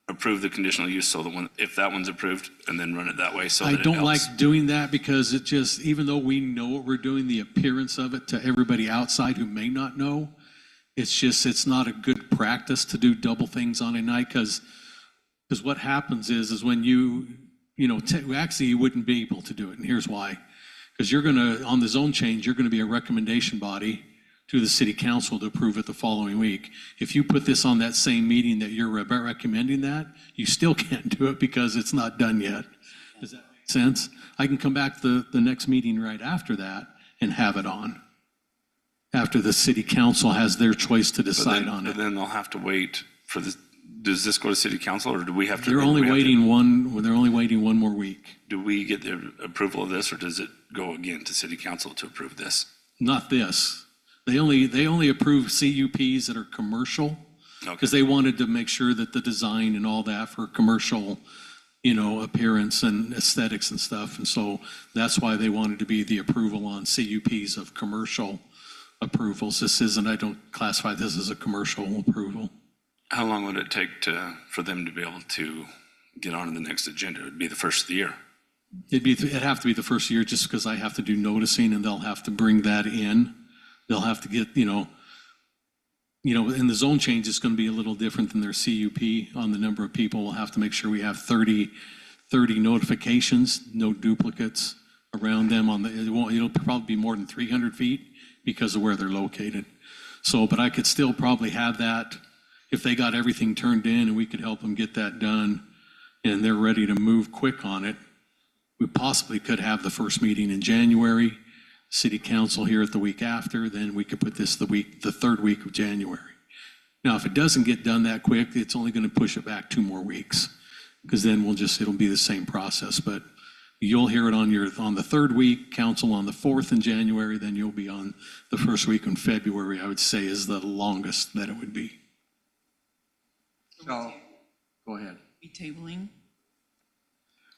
S1: approve the conditional use, so that if that one's approved, and then run it that way, so that
S7: I
S1: it
S7: don't
S1: helps?
S7: like doing that because it just, even though we know what we're doing, the appearance of it to everybody outside who may not know, it's not a good practice to do double things on a night, because what happens is when actually you wouldn't be able to do it, and here's why. Because on the zone change, you're gonna be a recommendation body to the city council to approve it the following week. If you put this on that same meeting that you're recommending that, you still can't do it because it's not done yet. Does that make sense? I can come back the next meeting right after that and have it on, after the city council has their choice to decide on it.
S1: But then they'll have to wait for this. Does this go to city council, or do we have to?
S7: They're only waiting one more week.
S1: Do we get the approval of this, or does it go again to city council to approve this?
S7: Not this. They only approve CUPs that are commercial, because they wanted to make sure that the design and all that for commercial, appearance and aesthetics and stuff. And so that's why they wanted to be the approval on CUPs of commercial approvals. I don't classify this as a commercial approval.
S1: How long would it take for them to be able to get on to the next agenda? It would be the first of the year.
S7: It'd have to be the first year, just because I have to do noticing and they'll have to bring that in. They'll have to get, in the zone change, it's going to be a little different than their CUP on the number of people. We'll have to make sure we have 30 30 notifications, no duplicates around them on the, it'll probably be more than 300 feet because of where they're located. So, but I could still probably have that if they got everything turned in and we could help them get that done and they're ready to move quick on it. We possibly could have the first meeting in January, city council here at the week after, then we could put this the third week of January. Now, if it doesn't get done that quick, it's only going to push it back 2 more weeks because then it'll be the same process. But you'll hear it on the third week, council on the 4th in January, then you'll be on the first week in February, I would say is the longest that it would be.
S4: So, go ahead.
S5: Be tabling?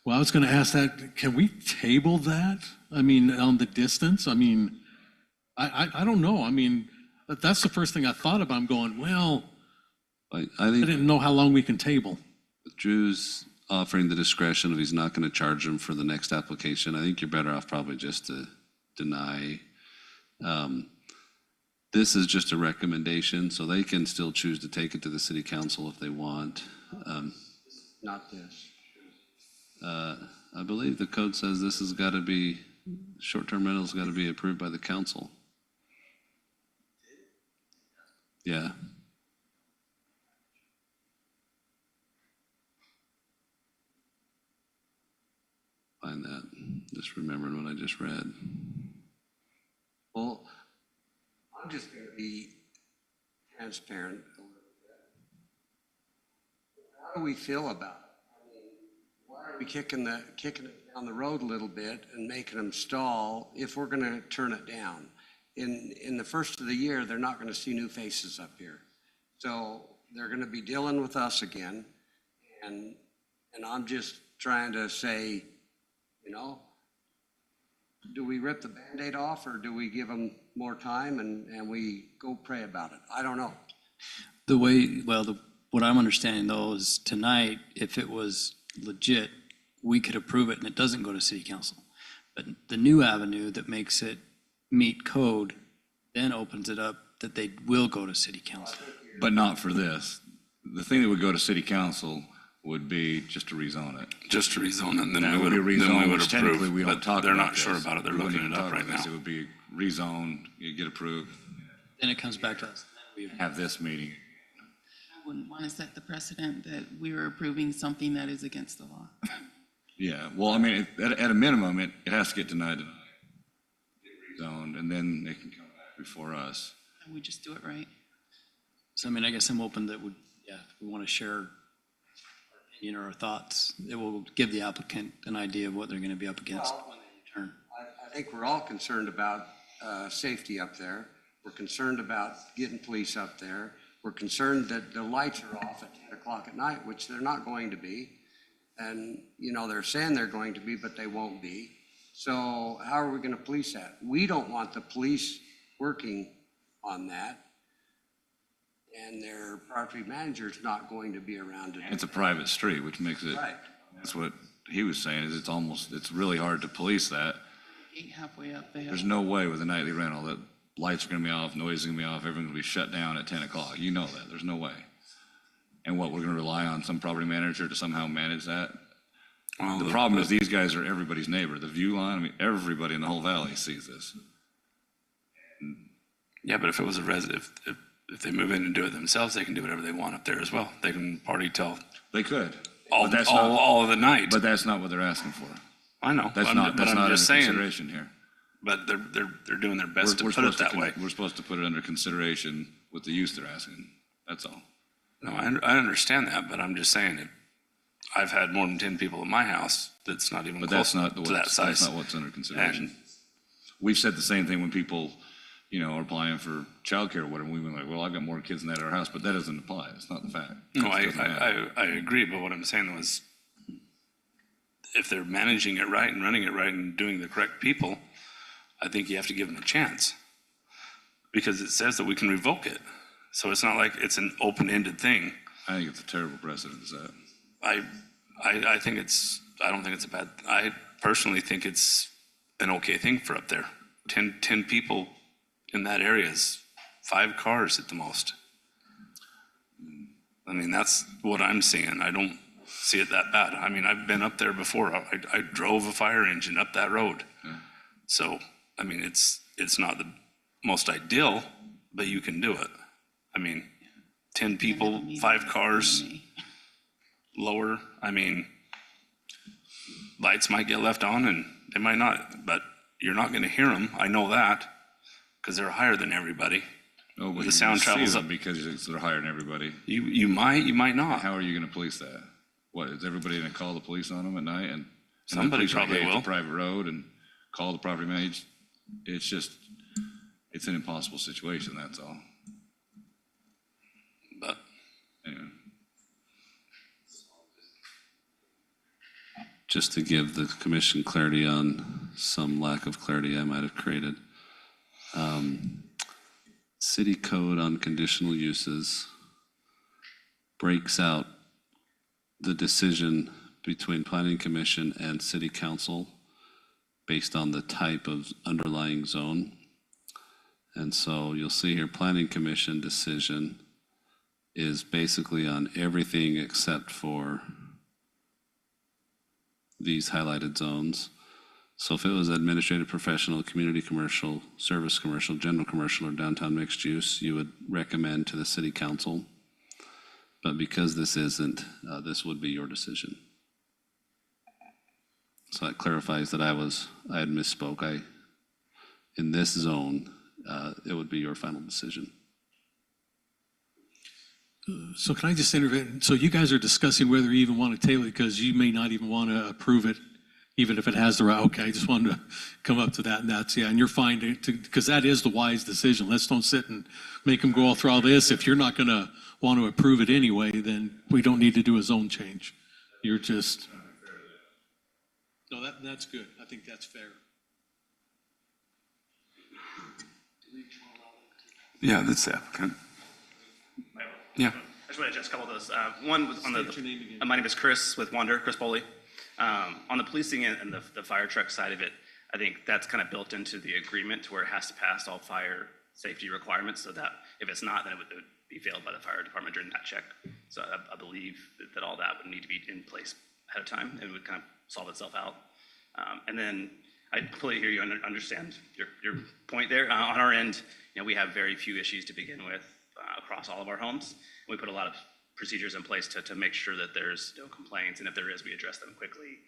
S7: Well, I was going to ask that, can we table that? I mean, on the distance? I mean, I don't know. I mean, that's the first thing I thought about. I'm going, well,
S14: I
S7: I
S14: think
S7: didn't know how long we can table.
S14: Drew's offering the discretion if he's not going to charge them for the next application. I think you're better off probably just to deny. This is just a recommendation, so they can still choose to take it to the city council if they want.
S4: Not this.
S14: I believe the code says this has got to be, short-term rentals got to be approved by the council. Yeah. Find that, just remembered what I just read.
S4: Well, I'm just going to be transparent a little bit. How do we feel about it? I mean, why are we kicking it down the road a little bit and making them stall if we're going to turn it down? In the first of the year, they're not going to see new faces up here. So they're going to be dealing with us again. And I'm just trying to say, you know, do we rip the Band-Aid off or do we give them more time and we go pray about it? I don't know.
S2: What I'm understanding though is tonight, if it was legit, we could approve it and it doesn't go to city council. But the new avenue that makes it meet code then opens it up that they will go to city council.
S13: But not for this. The thing that would go to city council would be just to rezone it.
S1: Just to rezone it, and then
S13: That
S1: we
S13: would
S1: would
S13: be rezoned,
S1: approve.
S13: which technically we don't
S1: But
S13: talk
S1: they're
S13: about
S1: not sure
S13: this.
S1: about it. They're
S13: We wouldn't
S1: looking it
S13: even
S1: up
S13: talk
S1: right
S13: about this.
S1: now.
S13: It would be rezoned, you get approved,
S2: Then it comes back to us.
S13: have this meeting.
S5: I wouldn't want to set the precedent that we are approving something that is against the law.
S13: Yeah, well, I mean, at a minimum, it has to get denied, get rezoned, and then they can come back before us.
S5: And we just do it right.
S2: So I mean, I guess I'm open that if we want to share our opinion or our thoughts, it will give the applicant an idea of what they're going to be up against when they return.
S4: I think we're all concerned about safety up there. We're concerned about getting police up there. We're concerned that the lights are off at 10 o'clock at night, which they're not going to be. And, you know, they're saying they're going to be, but they won't be. So how are we going to police that? We don't want the police working on that. And their property manager's not going to be around to do
S13: It's a
S4: that.
S13: private street, which makes it,
S4: Right.
S13: that's what he was saying, is it's really hard to police that.
S5: Gate halfway up, they have.
S13: There's no way with a nightly rental that lights are gonna be off, noise is gonna be off, everything's gonna be shut down at 10 o'clock. You know that, there's no way. And what, we're gonna rely on some property manager to somehow manage that?
S1: Well,
S13: The problem is these guys are everybody's neighbor. The view line, I mean, everybody in the whole valley sees this.
S1: Yeah, but if it was a resident, if they move in and do it themselves, they can do whatever they want up there as well. They can party till
S13: They could.
S1: all
S13: But that's not-
S1: all of the night.
S13: But that's not what they're asking for.
S1: I know.
S13: That's
S1: but
S13: not
S1: but
S13: under
S1: I'm just saying.
S13: consideration here.
S1: But they're doing their best
S13: We're
S1: to put it
S13: supposed
S1: that way.
S13: We're supposed to put it under consideration with the use they're asking. That's all.
S1: No, I understand that, but I'm just saying it. I've had more than 10 people at my house that's not even
S13: But
S1: close
S13: that's not
S1: to that size.
S13: that's not what's under consideration.
S1: And
S13: We've said the same thing when people, you know, are applying for childcare or whatever. We've been like, well, I've got more kids than that at our house, but that doesn't apply. It's not the fact.
S1: no,
S13: It doesn't matter.
S1: I agree, but what I'm saying was, if they're managing it right and running it right and doing the correct people, I think you have to give them a chance. Because it says that we can revoke it. So it's not like it's an open-ended thing.
S13: I think it's a terrible precedent, is that.
S1: I think I don't think it's a bad, I personally think it's an okay thing for up there. 10 people in that area is 5 cars at the most. I mean, that's what I'm seeing. see it that bad. I mean, I've been up there before. I drove a fire engine up that road. So, I mean, it's not the most ideal, but you can do it. I mean, 10 people, 5 cars, lower. I mean, lights might get left on and they might not, but you're not going to hear them. I know that because they're higher than everybody.
S13: No, but
S1: The
S13: you
S1: sound
S13: see
S1: travels
S13: them
S1: up.
S13: because they're higher than everybody.
S1: You might not.
S13: How are you gonna police that? What, is everybody gonna call the police on them at night and?
S1: Somebody
S13: the police are,
S1: probably
S13: "Hey, it's
S1: will."
S13: a private road and call the property manager. It's just, it's an impossible situation, that's all.
S1: But
S13: Anyway.
S14: Just to give the commission clarity on some lack of clarity I might have created. City code on conditional uses breaks out the decision between planning commission and city council based on the type of underlying zone. And so you'll see here, planning commission decision is basically on everything except for these highlighted zones. So if it was administrative, professional, community commercial, service commercial, general commercial, or downtown mixed use, you would recommend to the city council. But because this isn't, this would be your decision. So that clarifies that I had misspoke. In this zone, it would be your final decision.
S7: So can I just intervene? So you guys are discussing whether you even want to table it because you may not even want to approve it, even if it has the right, okay, I just wanted to come up to that and that's, yeah, and you're fine to, because that is the wise decision. Let's don't sit and make them go all through all this. If you're not going to want to approve it anyway, then we don't need to do a zone change. You're just, no, that's good. I think that's fair.
S1: yeah, that's the applicant. Yeah.
S12: I just want to address a couple of those. One was on my name is Chris with Wander, Chris Boley. On the policing and the fire truck side of it, I think that's kind of built into the agreement to where it has to pass all fire safety requirements, so that if it's not, then it would be failed by the fire department during that check. So I believe that all that would need to be in place ahead of time and would kind of solve itself out. And then I completely hear you and understand your point there. On our end, we have very few issues to begin with across all of our homes. We put a lot of procedures in place to make sure that there's no complaints, and if there is, we address them quickly.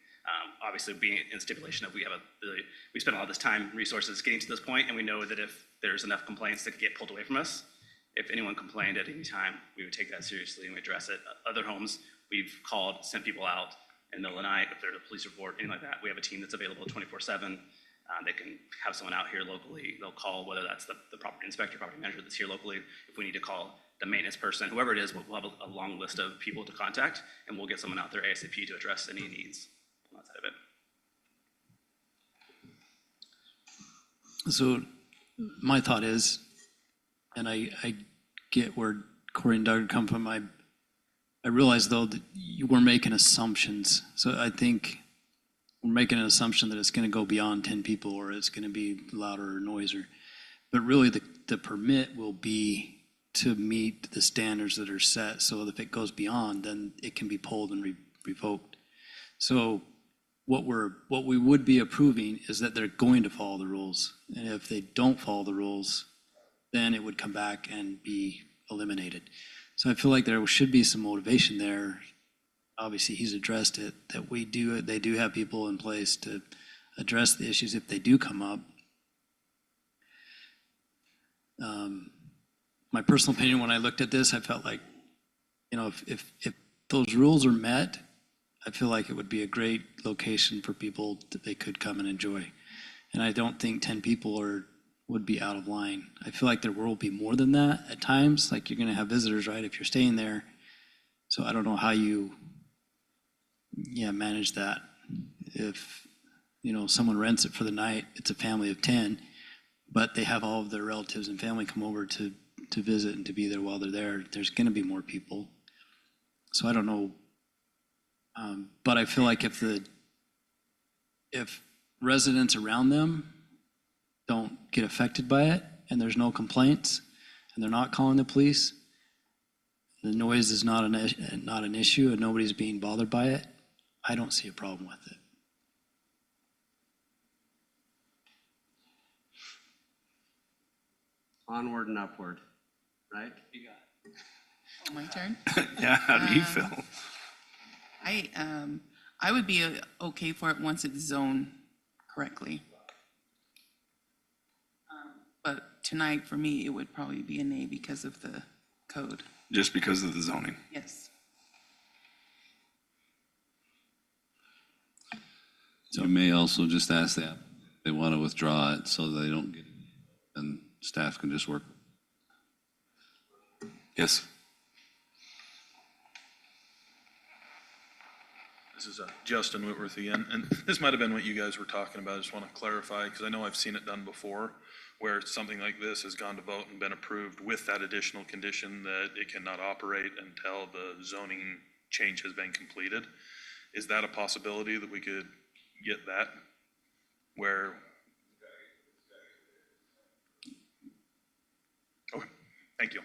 S12: Obviously, being in stipulation of we spend a lot of this time, resources getting to this point, and we know that if there's enough complaints that could get pulled away from us, if anyone complained at any time, we would take that seriously and we address it. Other homes, we've called, sent people out in the middle of the night, if there's a police report, anything like that. We have a team that's available 24/7. They can have someone out here locally. They'll call, whether that's the property inspector, property manager that's here locally. If we need to call the maintenance person, whoever it is, we'll have a long list of people to contact, and we'll get someone out there ASAP to address any needs on that side of it.
S2: So my thought is, and I get where Corey and Doug come from, I realize though that you were making assumptions. So I think we're making an assumption that it's going to go beyond 10 people or it's going to be louder or noisier. But really the permit will be to meet the standards that are set. So if it goes beyond, then it can be pulled and revoked. So what we would be approving is that they're going to follow the rules. And if they don't follow the rules, then it would come back and be eliminated. So I feel like there should be some motivation there. Obviously, he's addressed it, that they do have people in place to address the issues if they do come up. My personal opinion, when I looked at this, I felt like, if those rules are met, I feel like it would be a great location for people that they could come and enjoy. And I don't think 10 people would be out of line. I feel like there will be more than that at times, like you're gonna have visitors, right, if you're staying there. So I don't know how you manage that. If, someone rents it for the night, it's a family of 10, but they have all of their relatives and family come over to visit and to be there while they're there, there's gonna be more people. So I don't know. But I feel like if residents around them don't get affected by it and there's no complaints and they're not calling the police, the noise is not not an issue and nobody's being bothered by it, I don't see a problem with it.
S4: Onward and upward, right?
S5: My turn?
S1: Yeah, how do you feel?
S5: I would be okay for it once it's zoned correctly. But tonight, for me, it would probably be a nay because of the code.
S1: Just because of the zoning.
S5: Yes.
S14: You may also just ask them if they want to withdraw it so they don't get, and staff can just work.
S1: Yes.
S11: This is Justin Whitworth again, and this might have been what you guys were talking about. I just want to clarify, because I know I've seen it done before, where something like this has gone to vote and been approved with that additional condition that it cannot operate until the zoning change has been completed. Is that a possibility that we could get that where? Okay, thank you.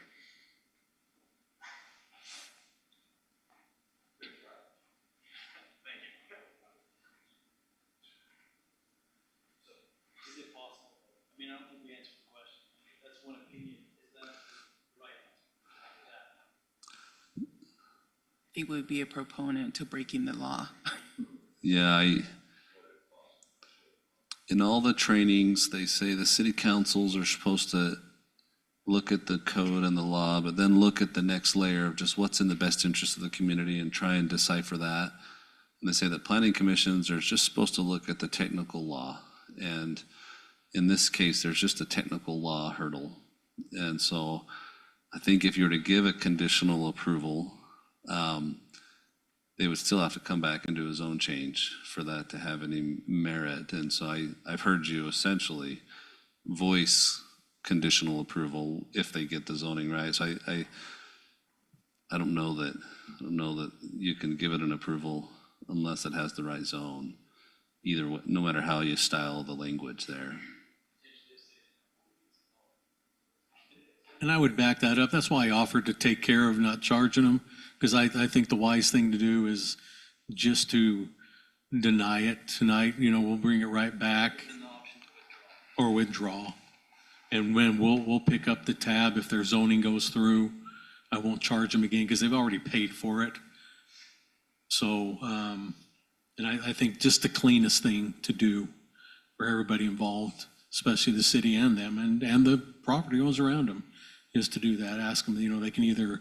S2: I mean, I don't think we answered the question. That's one opinion. Is that right?
S5: I think we would be a proponent to breaking the law.
S14: Yeah, in all the trainings, they say the city councils are supposed to look at the code and the law, but then look at the next layer of just what's in the best interest of the community and try and decipher that. And they say that planning commissions are just supposed to look at the technical law. And in this case, there's just a technical law hurdle. And so I think if you were to give a conditional approval, they would still have to come back and do a zone change for that to have any merit. And so I've heard you essentially voice conditional approval if they get the zoning right. So I don't know that you can give it an approval unless it has the right zone, either way, no matter how you style the language there.
S7: And I would back that up. That's why I offered to take care of not charging them, because I think the wise thing to do is just to deny it tonight. You know, we'll bring it right back or withdraw. And when we'll pick up the tab if their zoning goes through. I won't charge them again because they've already paid for it. So, and I think just the cleanest thing to do for everybody involved, especially the city and them and the property owners around them, is to do that. Ask them, you know, they can either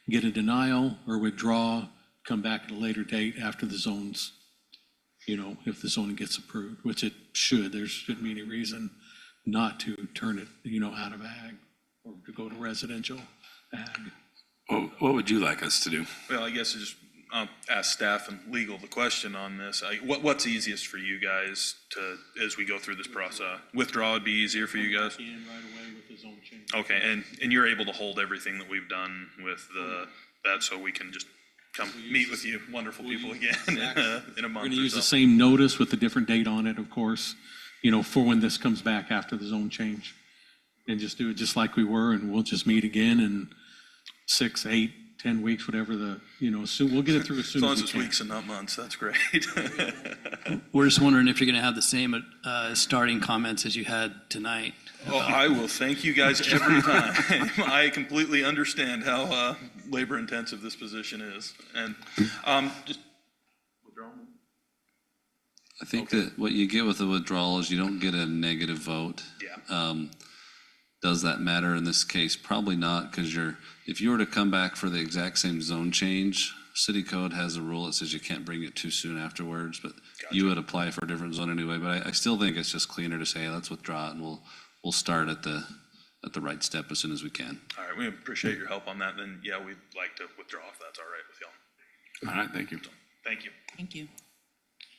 S7: get a denial or withdraw, come back at a later date after the zones, you know, if the zoning gets approved, which it should. There shouldn't be any reason not to turn it, you know, out of ag or to go to residential ag.
S1: Well, what would you like us to do?
S11: Well, I guess I just ask staff and legal the question on this. What's easiest for you guys to, as we go through this process? Withdraw would be easier for you guys?
S7: Right away with the zone change.
S11: Okay, and you're able to hold everything that we've done with that, so we can just come meet with you, wonderful people again, in a
S7: We're
S11: month
S7: going to
S11: or
S7: use
S11: so.
S7: the same notice with a different date on it, of course, you know, for when this comes back after the zone change. And just do it just like we were, and we'll just meet again in 6, 8, 10 weeks, whatever the, you know, soon, we'll get it through as
S11: As
S7: soon
S11: long
S7: as
S11: as
S7: we
S11: it's
S7: can.
S11: weeks and not months, that's great.
S2: We're just wondering if you're going to have the same starting comments as you had tonight.
S11: Oh, I will thank you guys every time. I completely understand how labor intensive this position is. And just withdraw.
S14: I think that what you get with the withdrawal is you don't get a negative vote.
S11: Yeah.
S14: Does that matter in this case? Probably not, because if you were to come back for the exact same zone change, city code has a rule that says you can't bring it too soon afterwards, but you would apply for a different zone anyway. But I still think it's just cleaner to say, hey, let's withdraw it, and we'll start at the right step as soon as we can.
S11: All right, we appreciate your help on that. Then, yeah, we'd like to withdraw if that's all right with y'all.
S1: All right, thank you.
S11: Thank you.
S5: Thank you.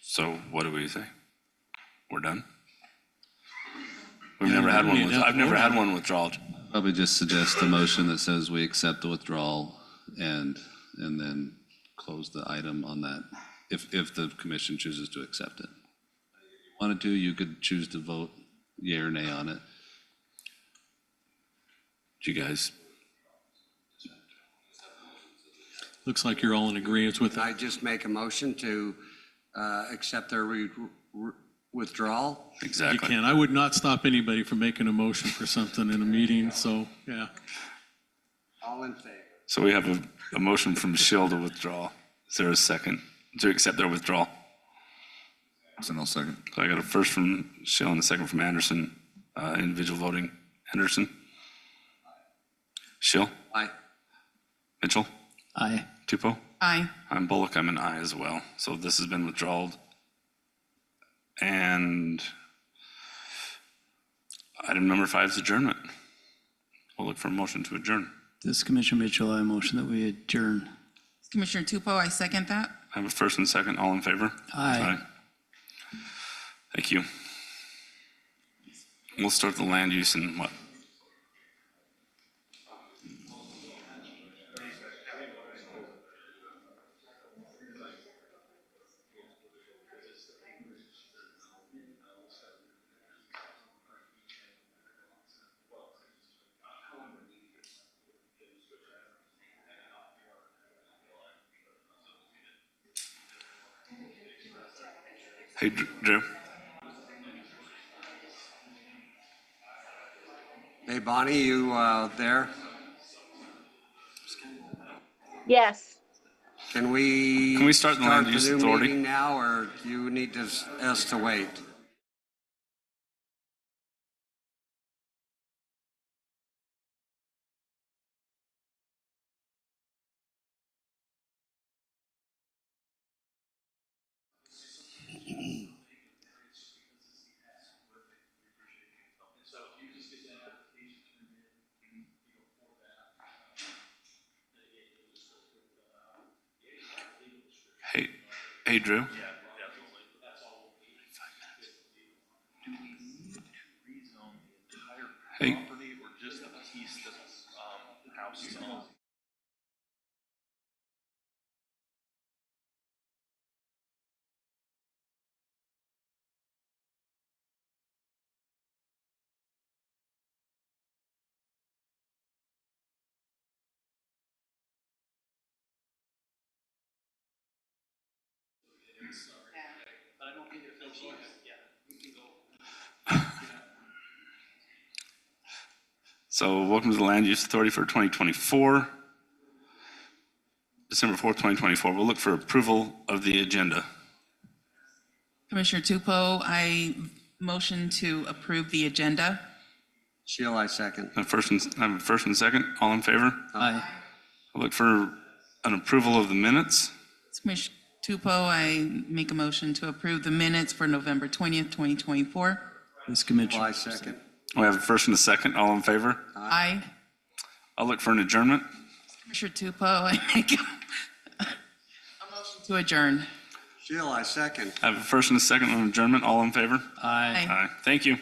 S1: So what do we say? We're done? We've never had one. I've never had one withdrawal.
S14: Probably just suggest a motion that says we accept the withdrawal and then close the item on that, if the commission chooses to accept it. If you wanted to, you could choose to vote yea or nay on it.
S1: Do you guys?
S7: Looks like you're all in agreement with
S4: I
S7: it.
S4: just make a motion to accept their withdrawal?
S7: You
S1: Exactly.
S7: can. I would not stop anybody from making a motion for something in a meeting, so, yeah.
S4: All in favor?
S1: So we have a motion from Schill to withdraw. Is there a second to accept their withdrawal?
S13: So no second.
S1: So I got a first from Schill and a second from Anderson. Individual voting. Anderson? Schill?
S4: Aye.
S1: Mitchell?
S2: Aye.
S1: Tupou?
S5: Aye.
S1: I'm Bullock. I'm an aye as well. So this has been withdrawn. And item number 5 is adjournment. We'll look for a motion to adjourn.
S2: This is Commissioner Mitchell. I motion that we adjourn.
S5: Commissioner Tupou, I second that.
S1: I have a first and second. All in favor?
S2: Aye.
S1: Thank you. We'll start the land use in what? Hey, Drew.
S4: Hey, Bonnie, you there?
S15: Yes.
S4: Can we?
S1: Can we start the land use
S4: new
S1: authority?
S4: meeting now, or do you need us to wait?
S1: Hey, Drew. Hey.
S11: Or just the piece that, house is on?
S1: So welcome to the Land Use Authority for 2024. December 4th, 2024. We'll look for approval of the agenda.
S5: Commissioner Tupou, I motion to approve the agenda.
S4: Sheila, I second.
S1: I have a first and second. All in favor?
S2: Aye.
S1: I'll look for an approval of the minutes.
S5: Commissioner Tupou, I make a motion to approve the minutes for November 20th, 2024.
S2: This is Commissioner.
S4: I second.
S1: We have a first and a second. All in favor?
S5: Aye.
S1: I'll look for an adjournment.
S5: Commissioner Tupou, I make a motion to adjourn.
S4: Sheila, I second.
S1: I have a first and a second on adjournment. All in favor?
S2: Aye.
S1: Aye. Thank you.